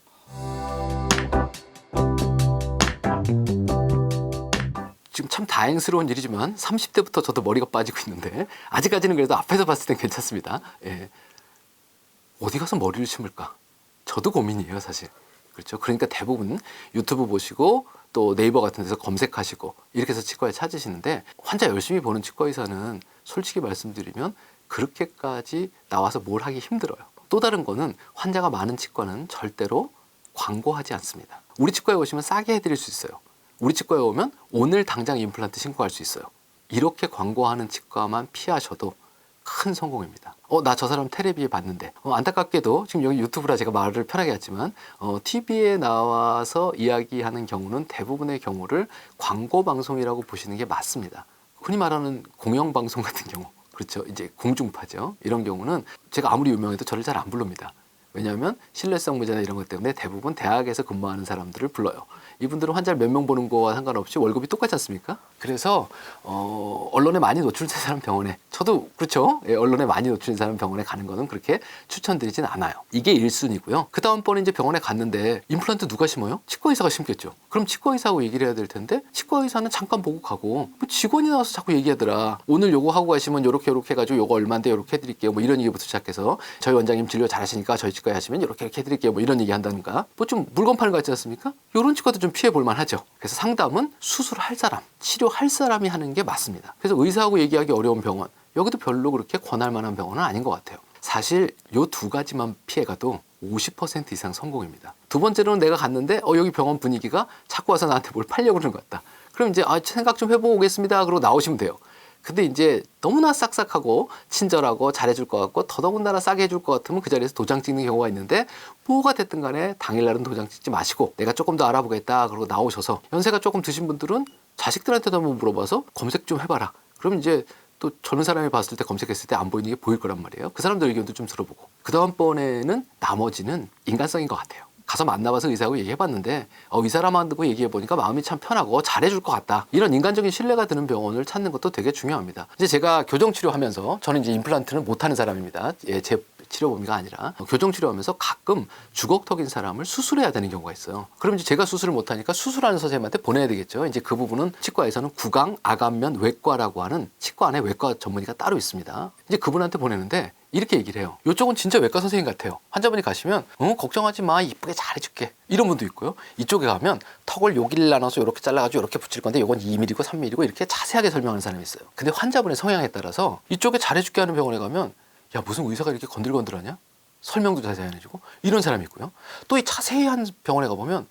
지금 참 다행스러운 일이지만 30대부터 저도 머리가 빠지고 있는데 아직까지는 그래도 앞에서 봤을 땐 괜찮습니다. 어디 가서 머리를 심을까? 저도 고민이에요, 사실. 그렇죠? 그러니까 대부분 유튜브 보시고 또 네이버 같은 데서 검색하시고 이렇게 해서 치과에 찾으시는데 환자 열심히 보는 치과 의사는 솔직히 말씀드리면 그렇게까지 나와서 뭘 하기 힘들어요. 또 다른 거는 환자가 많은 치과는 절대로 광고하지 않습니다. 우리 치과에 오시면 싸게 해드릴 수 있어요. 우리 치과에 오면 오늘 당장 임플란트 신고 갈 수 있어요. 이렇게 광고하는 치과만 피하셔도 큰 성공입니다. 나 저 사람 텔레비에 봤는데 안타깝게도 지금 여기 유튜브라 제가 말을 편하게 했지만 TV에 나와서 이야기하는 경우는 대부분의 경우를 광고 방송이라고 보시는 게 맞습니다. 흔히 말하는 공영방송 같은 경우 그렇죠. 이제 공중파죠. 이런 경우는 제가 아무리 유명해도 저를 잘 안 부릅니다. 왜냐하면 신뢰성 문제나 이런 것 때문에 대부분 대학에서 근무하는 사람들을 불러요. 이분들은 환자를 몇 명 보는 거와 상관없이 월급이 똑같지 않습니까? 그래서 언론에 많이 노출된 사람 병원에 저도 그렇죠. 언론에 많이 노출된 사람 병원에 가는 거는 그렇게 추천드리진 않아요. 이게 1순위고요. 그 다음번에 이제 병원에 갔는데 임플란트 누가 심어요? 치과 의사가 심겠죠. 그럼 치과 의사하고 얘기를 해야 될 텐데 치과 의사는 잠깐 보고 가고 뭐 직원이 나와서 자꾸 얘기하더라. 오늘 요거 하고 가시면 요렇게 해가지고 요거 얼마인데 요렇게 해드릴게요. 뭐 이런 얘기부터 시작해서 저희 원장님 진료 잘하시니까 저희 치과에 하시면 요렇게 해드릴게요. 뭐 이런 얘기 한다든가 뭐 좀 물건 파는 거 같지 않습니까? 요런 치과도 좀 피해 볼 만하죠. 그래서 상담은 수술할 사람, 치료할 사람이 하는 게 맞습니다. 그래서 의사하고 얘기하기 어려운 병원, 여기도 별로 그렇게 권할 만한 병원은 아닌 것 같아요. 사실 요 두 가지만 피해가도 50% 이상 성공입니다. 두 번째로는 내가 갔는데 여기 병원 분위기가 자꾸 와서 나한테 뭘 팔려고 그러는 것 같다. 그럼 이제 생각 좀 해보고 오겠습니다. 그러고 나오시면 돼요. 근데 이제 너무나 싹싹하고 친절하고 잘해줄 것 같고 더더군다나 싸게 해줄 것 같으면 그 자리에서 도장 찍는 경우가 있는데 뭐가 됐든 간에 당일날은 도장 찍지 마시고 내가 조금 더 알아보겠다 그러고 나오셔서 연세가 조금 드신 분들은 자식들한테도 한번 물어봐서 검색 좀 해봐라. 그러면 이제 또 젊은 사람이 봤을 때 검색했을 때 안 보이는 게 보일 거란 말이에요. 그 사람들 의견도 좀 들어보고. 그 다음번에는 나머지는 인간성인 것 같아요. 가서 만나봐서 의사하고 얘기해봤는데 이 사람하고 얘기해보니까 마음이 참 편하고 잘해줄 것 같다. 이런 인간적인 신뢰가 드는 병원을 찾는 것도 되게 중요합니다. 이제 제가 교정치료하면서 저는 이제 임플란트는 못하는 사람입니다. 제 치료 범위가 아니라 교정치료하면서 가끔 주걱턱인 사람을 수술해야 되는 경우가 있어요. 그럼 이제 제가 수술을 못하니까 수술하는 선생님한테 보내야 되겠죠. 이제 그 부분은 치과에서는 구강, 아간면, 외과라고 하는 치과 안에 외과 전문의가 따로 있습니다. 이제 그분한테 보내는데 이렇게 얘기를 해요. 이쪽은 진짜 외과 선생님 같아요. 환자분이 가시면 걱정하지 마, 이쁘게 잘해줄게. 이런 분도 있고요. 이쪽에 가면 턱을 여기를 나눠서 이렇게 잘라가지고 이렇게 붙일 건데 이건 2mm고 3mm고 이렇게 자세하게 설명하는 사람이 있어요. 근데 환자분의 성향에 따라서 이쪽에 잘해줄게 하는 병원에 가면 야, 무슨 의사가 이렇게 건들건들하냐? 설명도 자세히 안 해주고 이런 사람이 있고요. 또 이 자세한 병원에 가보면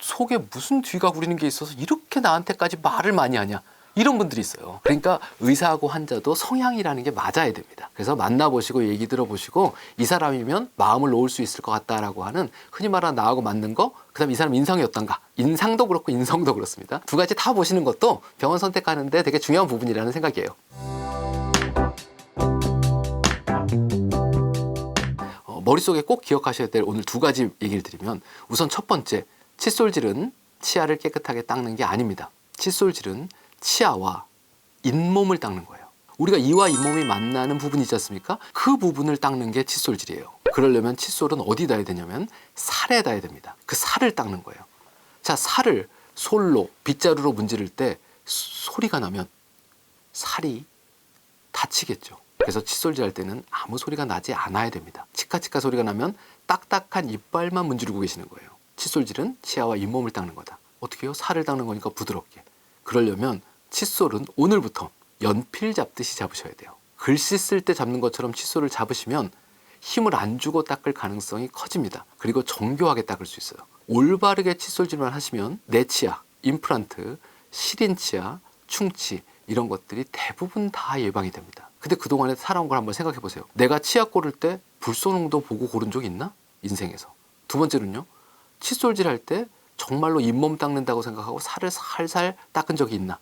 속에 무슨 뒤가 구리는 게 있어서 이렇게 나한테까지 말을 많이 하냐? 이런 분들이 있어요. 그러니까 의사하고 환자도 성향이라는 게 맞아야 됩니다. 그래서 만나보시고 얘기 들어보시고 이 사람이면 마음을 놓을 수 있을 것 같다라고 하는 흔히 말하는 나하고 맞는 거, 그다음 이 사람 인성이 어떤가, 인상도 그렇고 인성도 그렇습니다. 두 가지 다 보시는 것도 병원 선택하는데 되게 중요한 부분이라는 생각이에요. 머릿속에 꼭 기억하셔야 될 오늘 두 가지 얘기를 드리면, 우선 첫 번째, 칫솔질은 치아를 깨끗하게 닦는 게 아닙니다. 칫솔질은 치아와 잇몸을 닦는 거예요. 우리가 이와 잇몸이 만나는 부분이 있지 않습니까? 그 부분을 닦는 게 칫솔질이에요. 그러려면 칫솔은 어디다 해야 되냐면 살에다 해야 됩니다. 그 살을 닦는 거예요. 자, 살을 솔로, 빗자루로 문지를 때 소리가 나면 살이 다치겠죠. 그래서 칫솔질 할 때는 아무 소리가 나지 않아야 됩니다. 치카치카 소리가 나면 딱딱한 이빨만 문지르고 계시는 거예요. 칫솔질은 치아와 잇몸을 닦는 거다. 어떻게 해요? 살을 닦는 거니까 부드럽게. 그러려면 칫솔은 오늘부터 연필 잡듯이 잡으셔야 돼요. 글씨 쓸 때 잡는 것처럼 칫솔을 잡으시면 힘을 안 주고 닦을 가능성이 커집니다. 그리고 정교하게 닦을 수 있어요. 올바르게 칫솔질만 하시면 내 치아, 임플란트, 시린 치아, 충치 이런 것들이 대부분 다 예방이 됩니다. 근데 그동안에 살아온 걸 한번 생각해 보세요. 내가 치아 고를 때 불소농도 보고 고른 적 있나? 인생에서. 두 번째는요. 칫솔질 할 때 정말로 잇몸 닦는다고 생각하고 살을 살살 닦은 적이 있나?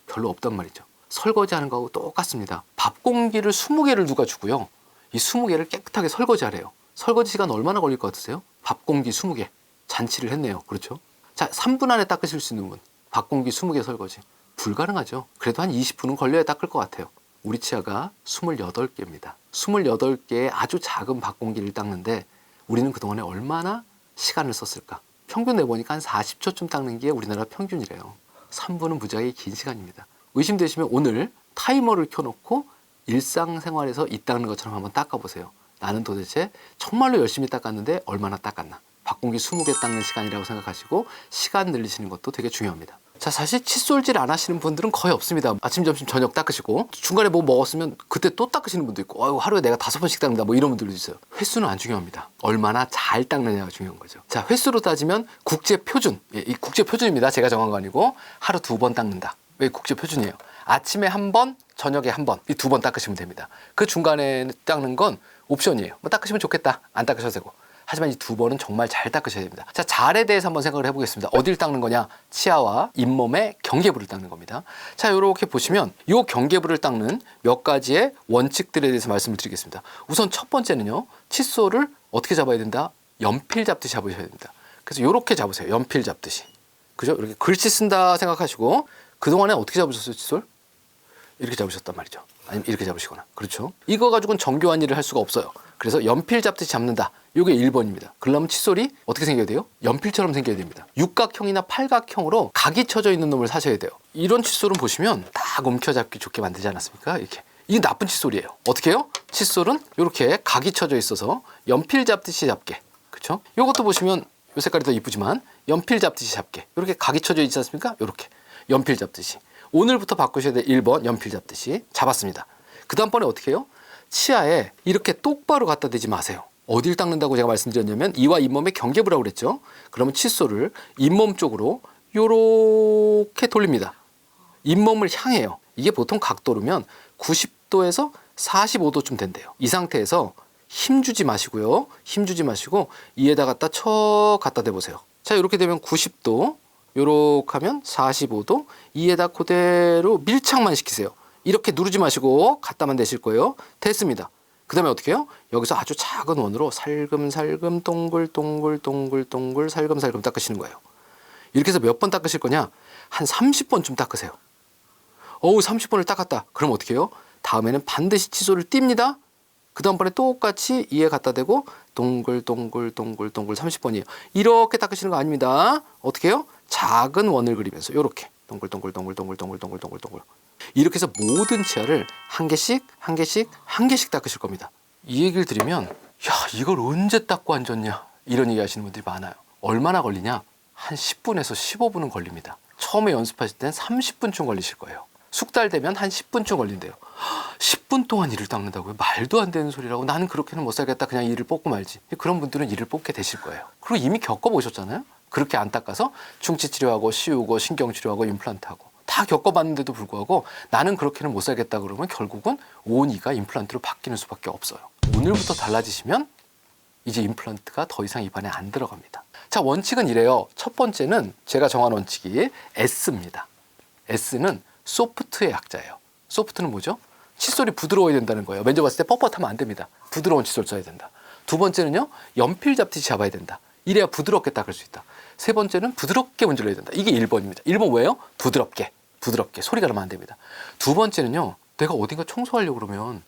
별로 없단 말이죠. 설거지하는 거하고 똑같습니다. 밥 공기를 20개를 누가 주고요. 이 20개를 깨끗하게 설거지하래요. 설거지 시간 얼마나 걸릴 것 같으세요? 밥 공기 20개. 잔치를 했네요. 그렇죠? 자, 3분 안에 닦으실 수 있는 분. 밥 공기 20개 설거지. 불가능하죠. 그래도 한 20분은 걸려야 닦을 것 같아요. 우리 치아가 28개입니다. 28개의 아주 작은 밥 공기를 닦는데 우리는 그동안에 얼마나 시간을 썼을까? 평균 내보니까 한 40초쯤 닦는 게 우리나라 평균이래요. 3분은 무지하게 긴 시간입니다. 의심되시면 오늘 타이머를 켜놓고 일상생활에서 이 닦는 것처럼 한번 닦아보세요. 나는 도대체 정말로 열심히 닦았는데 얼마나 닦았나. 밥공기 20개 닦는 시간이라고 생각하시고 시간 늘리시는 것도 되게 중요합니다. 자, 사실 칫솔질 안 하시는 분들은 거의 없습니다. 아침, 점심, 저녁 닦으시고 중간에 뭐 먹었으면 그때 또 닦으시는 분도 있고 하루에 내가 5번씩 닦는다 뭐 이런 분들도 있어요. 횟수는 안 중요합니다. 얼마나 잘 닦느냐가 중요한 거죠. 자, 횟수로 따지면 국제표준, 이 국제표준입니다. 제가 정한 거 아니고 하루 2번 닦는다. 왜 국제표준이에요? 아침에 1번, 저녁에 1번, 이 2번 닦으시면 됩니다. 그 중간에 닦는 건 옵션이에요. 뭐 닦으시면 좋겠다. 안 닦으셔도 되고. 하지만 이 2번은 정말 잘 닦으셔야 됩니다. 자, 잘에 대해서 한번 생각을 해보겠습니다. 어딜 닦는 거냐? 치아와 잇몸의 경계부를 닦는 겁니다. 자, 이렇게 보시면 이 경계부를 닦는 몇 가지의 원칙들에 대해서 말씀을 드리겠습니다. 우선 첫 번째는요. 칫솔을 어떻게 잡아야 된다? 연필 잡듯이 잡으셔야 됩니다. 그래서 이렇게 잡으세요. 연필 잡듯이. 그죠? 이렇게 글씨 쓴다 생각하시고 그동안에 어떻게 잡으셨어요? 칫솔? 이렇게 잡으셨단 말이죠. 아니면 이렇게 잡으시거나. 그렇죠? 이거 가지고는 정교한 일을 할 수가 없어요. 그래서 연필 잡듯이 잡는다. 이게 1번입니다. 그러면 칫솔이 어떻게 생겨야 돼요? 연필처럼 생겨야 됩니다. 육각형이나 팔각형으로 각이 쳐져 있는 놈을 사셔야 돼요. 이런 칫솔은 보시면 딱 움켜잡기 좋게 만들지 않았습니까? 이렇게. 이게 나쁜 칫솔이에요. 어떻게 해요? 칫솔은 이렇게 각이 쳐져 있어서 연필 잡듯이 잡게. 그렇죠? 이것도 보시면 이 색깔이 더 이쁘지만 연필 잡듯이 잡게. 이렇게 각이 쳐져 있지 않습니까? 이렇게. 연필 잡듯이. 오늘부터 바꾸셔야 될 1번 연필 잡듯이 잡았습니다. 그 다음번에 어떻게 해요? 치아에 이렇게 똑바로 갖다 대지 마세요. 어딜 닦는다고 제가 말씀드렸냐면 이와 잇몸의 경계부라고 그랬죠. 그러면 칫솔을 잇몸 쪽으로 요렇게 돌립니다. 잇몸을 향해요. 이게 보통 각도로면 90도에서 45도쯤 된대요. 이 상태에서 힘주지 마시고요. 힘주지 마시고 이에다 갖다 쳐 갖다 대보세요. 자, 이렇게 되면 90도, 요렇게 하면 45도. 이에다 그대로 밀착만 시키세요. 이렇게 누르지 마시고 갖다만 대실 거예요. 됐습니다. 그 다음에 어떻게 해요? 여기서 아주 작은 원으로 살금살금 동글동글동글동글 살금살금 닦으시는 거예요. 이렇게 해서 몇 번 닦으실 거냐? 한 30번쯤 닦으세요. 30번을 닦았다. 그럼 어떻게 해요? 다음에는 반드시 칫솔을 띱니다. 그 다음번에 똑같이 이에 갖다 대고 동글동글동글동글 30번이에요. 이렇게 닦으시는 거 아닙니다. 어떻게 해요? 작은 원을 그리면서 이렇게 동글동글동글동글동글동글동글 이렇게 해서 모든 치아를 한 개씩 한 개씩 한 개씩 닦으실 겁니다. 이 얘기를 드리면 야 이걸 언제 닦고 앉았냐 이런 얘기 하시는 분들이 많아요. 얼마나 걸리냐? 한 10분에서 15분은 걸립니다. 처음에 연습하실 때는 30분쯤 걸리실 거예요. 숙달되면 한 10분쯤 걸린대요. 10분 동안 이를 닦는다고요? 말도 안 되는 소리라고. 나는 그렇게는 못 살겠다. 그냥 이를 뽑고 말지. 그런 분들은 이를 뽑게 되실 거예요. 그리고 이미 겪어보셨잖아요. 그렇게 안 닦아서 충치치료하고 씌우고 신경치료하고 임플란트하고 다 겪어봤는데도 불구하고 나는 그렇게는 못 살겠다 그러면 결국은 온 이가 임플란트로 바뀌는 수밖에 없어요. 오늘부터 달라지시면 이제 임플란트가 더 이상 입안에 안 들어갑니다. 자, 원칙은 이래요. 첫 번째는 제가 정한 원칙이 S입니다. S는 소프트의 약자예요. 소프트는 뭐죠? 칫솔이 부드러워야 된다는 거예요. 만져봤을 때 뻣뻣하면 안 됩니다. 부드러운 칫솔 써야 된다. 두 번째는요, 연필 잡듯이 잡아야 된다. 이래야 부드럽게 닦을 수 있다. 세 번째는 부드럽게 문질러야 된다. 이게 1번입니다. 1번 왜요? 부드럽게 소리가 나면 안 됩니다. 두 번째는요, 내가 어딘가 청소하려고 그러면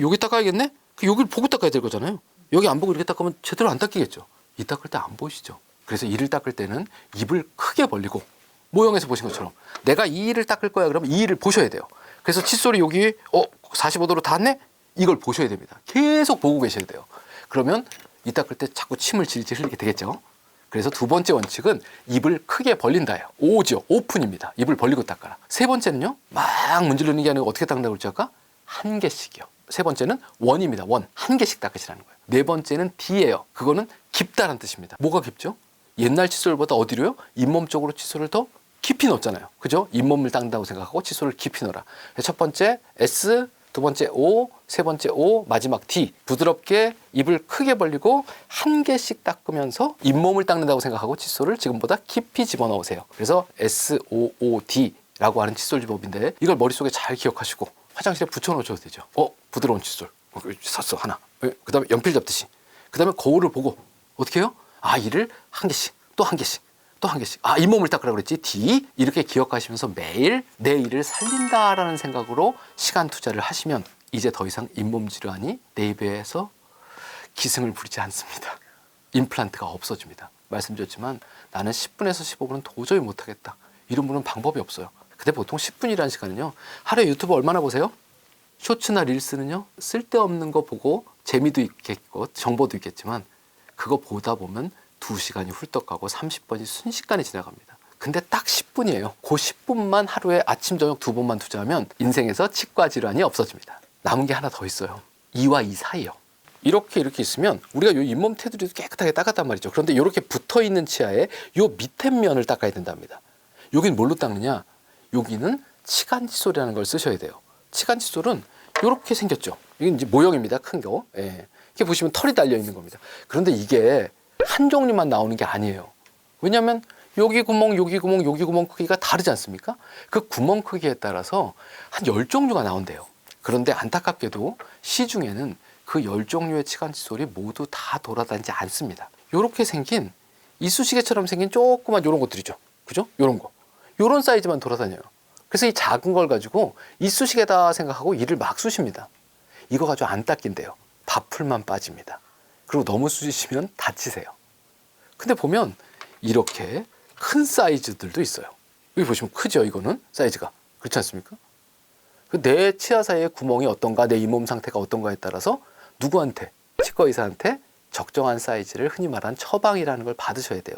여기 닦아야겠네? 여기를 보고 닦아야 될 거잖아요. 여기 안 보고 이렇게 닦으면 제대로 안 닦이겠죠. 이 닦을 때 안 보이시죠? 그래서 이를 닦을 때는 입을 크게 벌리고 모형에서 보신 것처럼 내가 이 이를 닦을 거야 그러면 이 이를 보셔야 돼요. 그래서 칫솔이 여기 45도로 닿았네? 이걸 보셔야 됩니다. 계속 보고 계셔야 돼요. 그러면 이 닦을 때 자꾸 침을 질질 흘리게 되겠죠. 그래서 두 번째 원칙은 입을 크게 벌린다예요. 오죠. 오픈입니다. 입을 벌리고 닦아라. 세 번째는요. 막 문지르는 게 아니고 어떻게 닦는다고 그랬죠 아까? 한 개씩이요. 세 번째는 원입니다. 원. 한 개씩 닦으시라는 거예요. 네 번째는 D예요. 그거는 깊다는 뜻입니다. 뭐가 깊죠? 옛날 칫솔보다 어디로요? 잇몸 쪽으로 칫솔을 더 깊이 넣었잖아요. 그죠? 잇몸을 닦는다고 생각하고 칫솔을 깊이 넣어라. 첫 번째 S, 두 번째 O, 세 번째 O, 마지막 D. 부드럽게 입을 크게 벌리고 한 개씩 닦으면서 잇몸을 닦는다고 생각하고 칫솔을 지금보다 깊이 집어넣으세요. 그래서 SOOD라고 하는 칫솔 집업인데 이걸 머릿속에 잘 기억하시고 화장실에 붙여놓으셔도 되죠. 부드러운 칫솔. 샀어 하나. 그 다음에 연필 잡듯이. 그 다음에 거울을 보고 어떻게 해요? 이를 한 개씩 또 한 개씩 또 한 개씩. 잇몸을 닦으라고 그랬지. D. 이렇게 기억하시면서 매일 내 일을 살린다라는 생각으로 시간 투자를 하시면 이제 더 이상 잇몸 질환이 내 입에서 기승을 부리지 않습니다. 임플란트가 없어집니다. 말씀드렸지만 나는 10분에서 15분은 도저히 못하겠다. 이런 분은 방법이 없어요. 근데 보통 10분이라는 시간은요. 하루에 유튜브 얼마나 보세요? 쇼츠나 릴스는요. 쓸데없는 거 보고 재미도 있겠고 정보도 있겠지만 그거 보다 보면 2시간이 훌떡 가고 30번이 순식간에 지나갑니다. 근데 딱 10분이에요. 그 10분만 하루에 아침 저녁 2번만 투자하면 인생에서 치과 질환이 없어집니다. 남은 게 하나 더 있어요. 이와 이 사이요. 이렇게 있으면 우리가 요 잇몸 테두리도 깨끗하게 닦았단 말이죠. 그런데 이렇게 붙어있는 치아에 요 밑에 면을 닦아야 된답니다. 여기는 뭘로 닦느냐? 여기는 치간 칫솔이라는 걸 쓰셔야 돼요. 치간 칫솔은 이렇게 생겼죠. 이게 이제 모형입니다. 큰 거. 이렇게 보시면 털이 달려 있는 겁니다. 그런데 이게 한 종류만 나오는 게 아니에요. 왜냐하면 여기 구멍, 여기 구멍, 여기 구멍 크기가 다르지 않습니까? 그 구멍 크기에 따라서 한 10종류가 나온대요. 그런데 안타깝게도 시중에는 그 10종류의 치간 칫솔이 모두 다 돌아다니지 않습니다. 이렇게 생긴 이쑤시개처럼 생긴 조그만 이런 것들이죠. 그죠? 이런 거. 이런 사이즈만 돌아다녀요. 그래서 이 작은 걸 가지고 이쑤시개다 생각하고 이를 막 쑤십니다. 이거 가지고 안 닦인대요. 밥풀만 빠집니다. 그리고 너무 쑤시면 다치세요. 근데 보면 이렇게 큰 사이즈들도 있어요. 여기 보시면 크죠, 이거는 사이즈가. 그렇지 않습니까? 내 치아 사이의 구멍이 어떤가, 내 잇몸 상태가 어떤가에 따라서 누구한테, 치과 의사한테 적정한 사이즈를 흔히 말하는 처방이라는 걸 받으셔야 돼요.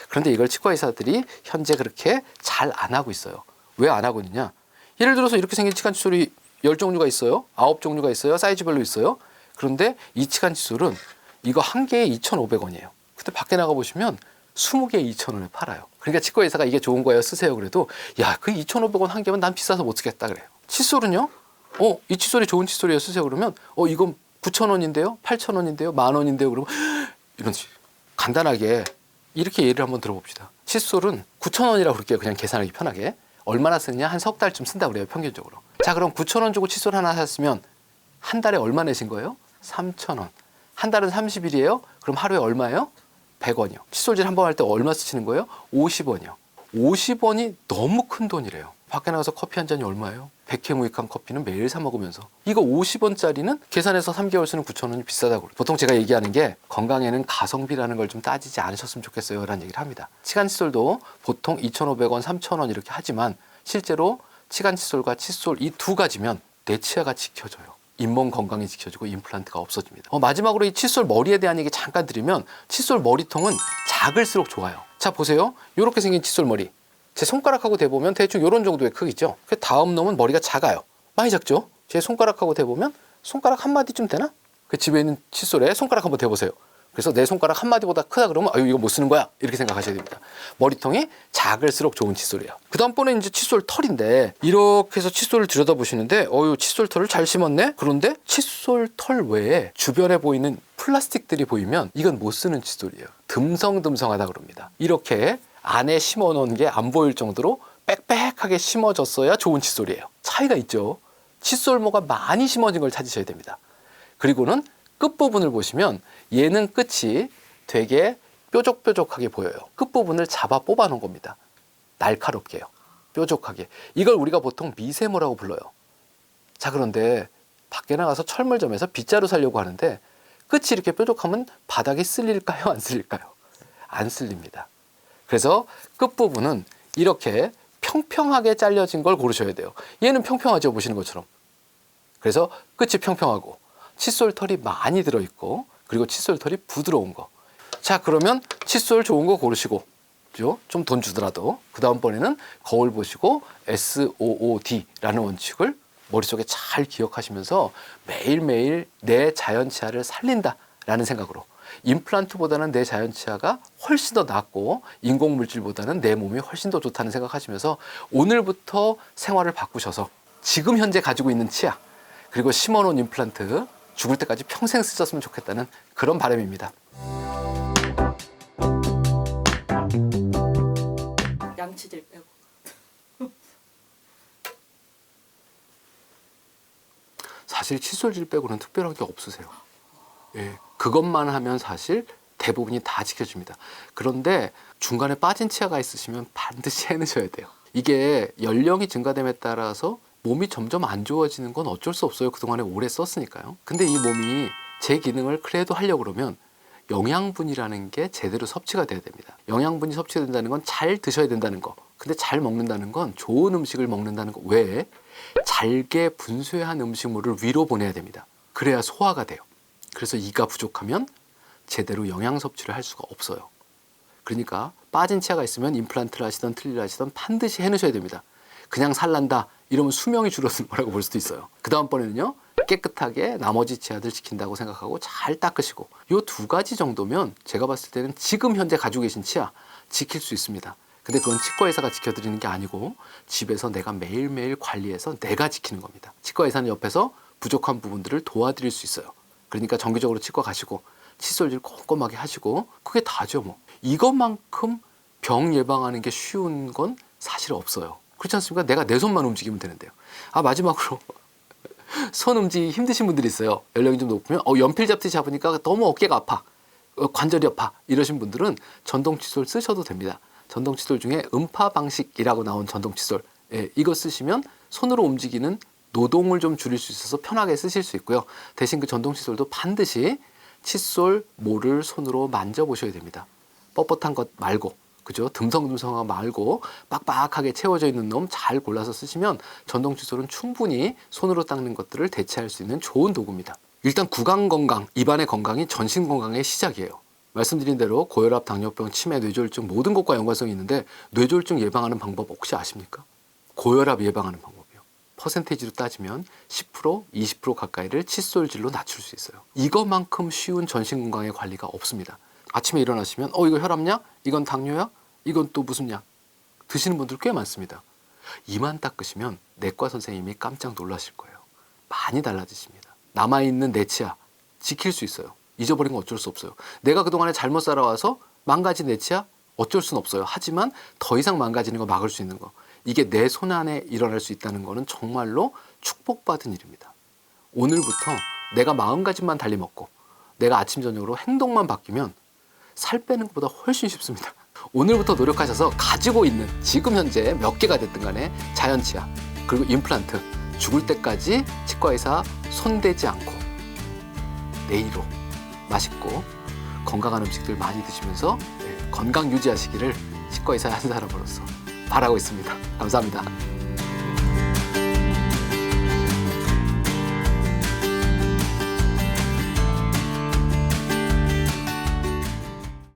그런데 이걸 치과 의사들이 현재 그렇게 잘 안 하고 있어요. 왜 안 하고 있느냐? 예를 들어서 이렇게 생긴 치간 칫솔이 10종류가 있어요. 9종류가 있어요. 사이즈별로 있어요. 그런데 이 치간 칫솔은 이거 한 개에 2,500원이에요. 근데 밖에 나가보시면 20개에 2,000원에 팔아요. 그러니까 치과 의사가 이게 좋은 거예요. 쓰세요. 그래도 야, 그 2,500원 한 개면 난 비싸서 못 쓰겠다 그래요. 칫솔은요? 이 칫솔이 좋은 칫솔이에요. 쓰세요. 그러면 이건 9,000원인데요. 8,000원인데요. 10,000원인데요. 그러면 이런 간단하게 이렇게 예를 한번 들어봅시다. 칫솔은 9,000원이라고 그럴게요. 그냥 계산하기 편하게. 얼마나 쓰냐? 한 석 달쯤 쓴다고 그래요. 평균적으로. 자, 그럼 9,000원 주고 칫솔 하나 샀으면 한 달에 얼마 내신 거예요? 3,000원. 한 달은 30일이에요? 그럼 하루에 얼마예요? 100원이요. 칫솔질 한 번 할 때 얼마 쓰시는 거예요? 50원이요. 50원이 너무 큰 돈이래요. 밖에 나가서 커피 한 잔이 얼마예요? 100회 무익한 커피는 매일 사 먹으면서 이거 50원짜리는 계산해서 3개월 쓰는 9,000원이 비싸다고 그래요. 보통 제가 얘기하는 게 건강에는 가성비라는 걸 좀 따지지 않으셨으면 좋겠어요 라는 얘기를 합니다. 치간 칫솔도 보통 2,500원, 3,000원 이렇게 하지만 실제로 치간 칫솔과 칫솔 이 두 가지면 내 치아가 지켜져요. 잇몸 건강이 지켜지고 임플란트가 없어집니다. 마지막으로 이 칫솔 머리에 대한 얘기 잠깐 드리면 칫솔 머리통은 작을수록 좋아요. 자, 보세요. 이렇게 생긴 칫솔 머리. 제 손가락하고 대보면 대충 이런 정도의 크기죠. 그 다음 놈은 머리가 작아요. 많이 작죠? 제 손가락하고 대보면 손가락 한 마디쯤 되나? 그 집에 있는 칫솔에 손가락 한번 대보세요. 그래서 내 손가락 한 마디보다 크다 그러면 아유 이거 못 쓰는 거야 이렇게 생각하셔야 됩니다. 머리통이 작을수록 좋은 칫솔이에요. 그 다음번에 이제 칫솔 털인데 이렇게 해서 칫솔을 들여다보시는데 어유 칫솔 털을 잘 심었네. 그런데 칫솔 털 외에 주변에 보이는 플라스틱들이 보이면 이건 못 쓰는 칫솔이에요. 듬성듬성하다 그럽니다. 이렇게 안에 심어 놓은 게 안 보일 정도로 빽빽하게 심어졌어야 좋은 칫솔이에요. 차이가 있죠. 칫솔모가 많이 심어진 걸 찾으셔야 됩니다. 그리고는 끝부분을 보시면 얘는 끝이 되게 뾰족뾰족하게 보여요. 끝부분을 잡아 뽑아 놓은 겁니다. 날카롭게요. 뾰족하게. 이걸 우리가 보통 미세모라고 불러요. 자, 그런데 밖에 나가서 철물점에서 빗자루 사려고 하는데 끝이 이렇게 뾰족하면 바닥에 쓸릴까요? 안 쓸릴까요? 안 쓸립니다. 그래서 끝부분은 이렇게 평평하게 잘려진 걸 고르셔야 돼요. 얘는 평평하죠, 보시는 것처럼. 그래서 끝이 평평하고 칫솔털이 많이 들어있고 그리고 칫솔털이 부드러운 거. 자, 그러면 칫솔 좋은 거 고르시고 좀 돈 주더라도 그 다음번에는 거울 보시고 SOOD라는 원칙을 머릿속에 잘 기억하시면서 매일매일 내 자연 치아를 살린다라는 생각으로 임플란트보다는 내 자연 치아가 훨씬 더 낫고 인공물질보다는 내 몸이 훨씬 더 좋다는 생각하시면서 오늘부터 생활을 바꾸셔서 지금 현재 가지고 있는 치아 그리고 심어놓은 임플란트 죽을 때까지 평생 쓰셨으면 좋겠다는 그런 바람입니다. 양치질 빼고. 사실 칫솔질 빼고는 특별한 게 없으세요. 예, 그것만 하면 사실 대부분이 다 지켜줍니다. 그런데 중간에 빠진 치아가 있으시면 반드시 해내셔야 돼요. 이게 연령이 증가됨에 따라서 몸이 점점 안 좋아지는 건 어쩔 수 없어요. 그동안에 오래 썼으니까요. 근데 이 몸이 제 기능을 그래도 하려고 그러면 영양분이라는 게 제대로 섭취가 돼야 됩니다. 영양분이 섭취된다는 건 잘 드셔야 된다는 거. 근데 잘 먹는다는 건 좋은 음식을 먹는다는 거 외에 잘게 분쇄한 음식물을 위로 보내야 됩니다. 그래야 소화가 돼요. 그래서 이가 부족하면 제대로 영양 섭취를 할 수가 없어요. 그러니까 빠진 치아가 있으면 임플란트를 하시던 틀니를 하시던 반드시 해내셔야 됩니다. 그냥 살란다 이러면 수명이 줄어드는 거라고 볼 수도 있어요. 그 다음번에는요 깨끗하게 나머지 치아들 지킨다고 생각하고 잘 닦으시고 이 두 가지 정도면 제가 봤을 때는 지금 현재 가지고 계신 치아 지킬 수 있습니다. 근데 그건 치과의사가 지켜드리는 게 아니고 집에서 내가 매일매일 관리해서 내가 지키는 겁니다. 치과의사는 옆에서 부족한 부분들을 도와드릴 수 있어요. 그러니까 정기적으로 치과 가시고 칫솔질 꼼꼼하게 하시고 그게 다죠 뭐. 이것만큼 병 예방하는 게 쉬운 건 사실 없어요. 그렇지 않습니까? 내가 내 손만 움직이면 되는데요. 마지막으로 손 움직이기 힘드신 분들이 있어요. 연령이 좀 높으면 연필 잡듯이 잡으니까 너무 어깨가 아파. 관절이 아파. 이러신 분들은 전동 칫솔 쓰셔도 됩니다. 전동 칫솔 중에 음파 방식이라고 나온 전동 칫솔. 이거 쓰시면 손으로 움직이는 노동을 좀 줄일 수 있어서 편하게 쓰실 수 있고요. 대신 그 전동 칫솔도 반드시 칫솔 모를 손으로 만져보셔야 됩니다. 뻣뻣한 것 말고, 그죠? 듬성듬성한 말고 빡빡하게 채워져 있는 놈 잘 골라서 쓰시면 전동 칫솔은 충분히 손으로 닦는 것들을 대체할 수 있는 좋은 도구입니다. 일단 구강 건강, 입안의 건강이 전신 건강의 시작이에요. 말씀드린 대로 고혈압, 당뇨병, 치매, 뇌졸중 모든 것과 연관성이 있는데 뇌졸중 예방하는 방법 혹시 아십니까? 고혈압 예방하는 방법이요. 퍼센테이지로 따지면 10%, 20% 가까이를 칫솔질로 낮출 수 있어요. 이것만큼 쉬운 전신 건강의 관리가 없습니다. 아침에 일어나시면 이거 혈압약? 이건 당뇨약? 이건 또 무슨 약? 드시는 분들 꽤 많습니다. 이만 닦으시면 내과 선생님이 깜짝 놀라실 거예요. 많이 달라지십니다. 남아있는 내 치아 지킬 수 있어요. 잊어버린 건 어쩔 수 없어요. 내가 그동안에 잘못 살아와서 망가진 내 치아 어쩔 수는 없어요. 하지만 더 이상 망가지는 거 막을 수 있는 거, 이게 내 손 안에 일어날 수 있다는 거는 정말로 축복받은 일입니다. 오늘부터 내가 마음가짐만 달리 먹고 내가 아침 저녁으로 행동만 바뀌면 살 빼는 것보다 훨씬 쉽습니다. 오늘부터 노력하셔서 가지고 있는 지금 현재 몇 개가 됐든 간에 자연치아 그리고 임플란트 죽을 때까지 치과의사 손대지 않고 내일로 맛있고 건강한 음식들 많이 드시면서 건강 유지하시기를 치과의사 한 사람으로서 바라고 있습니다. 감사합니다.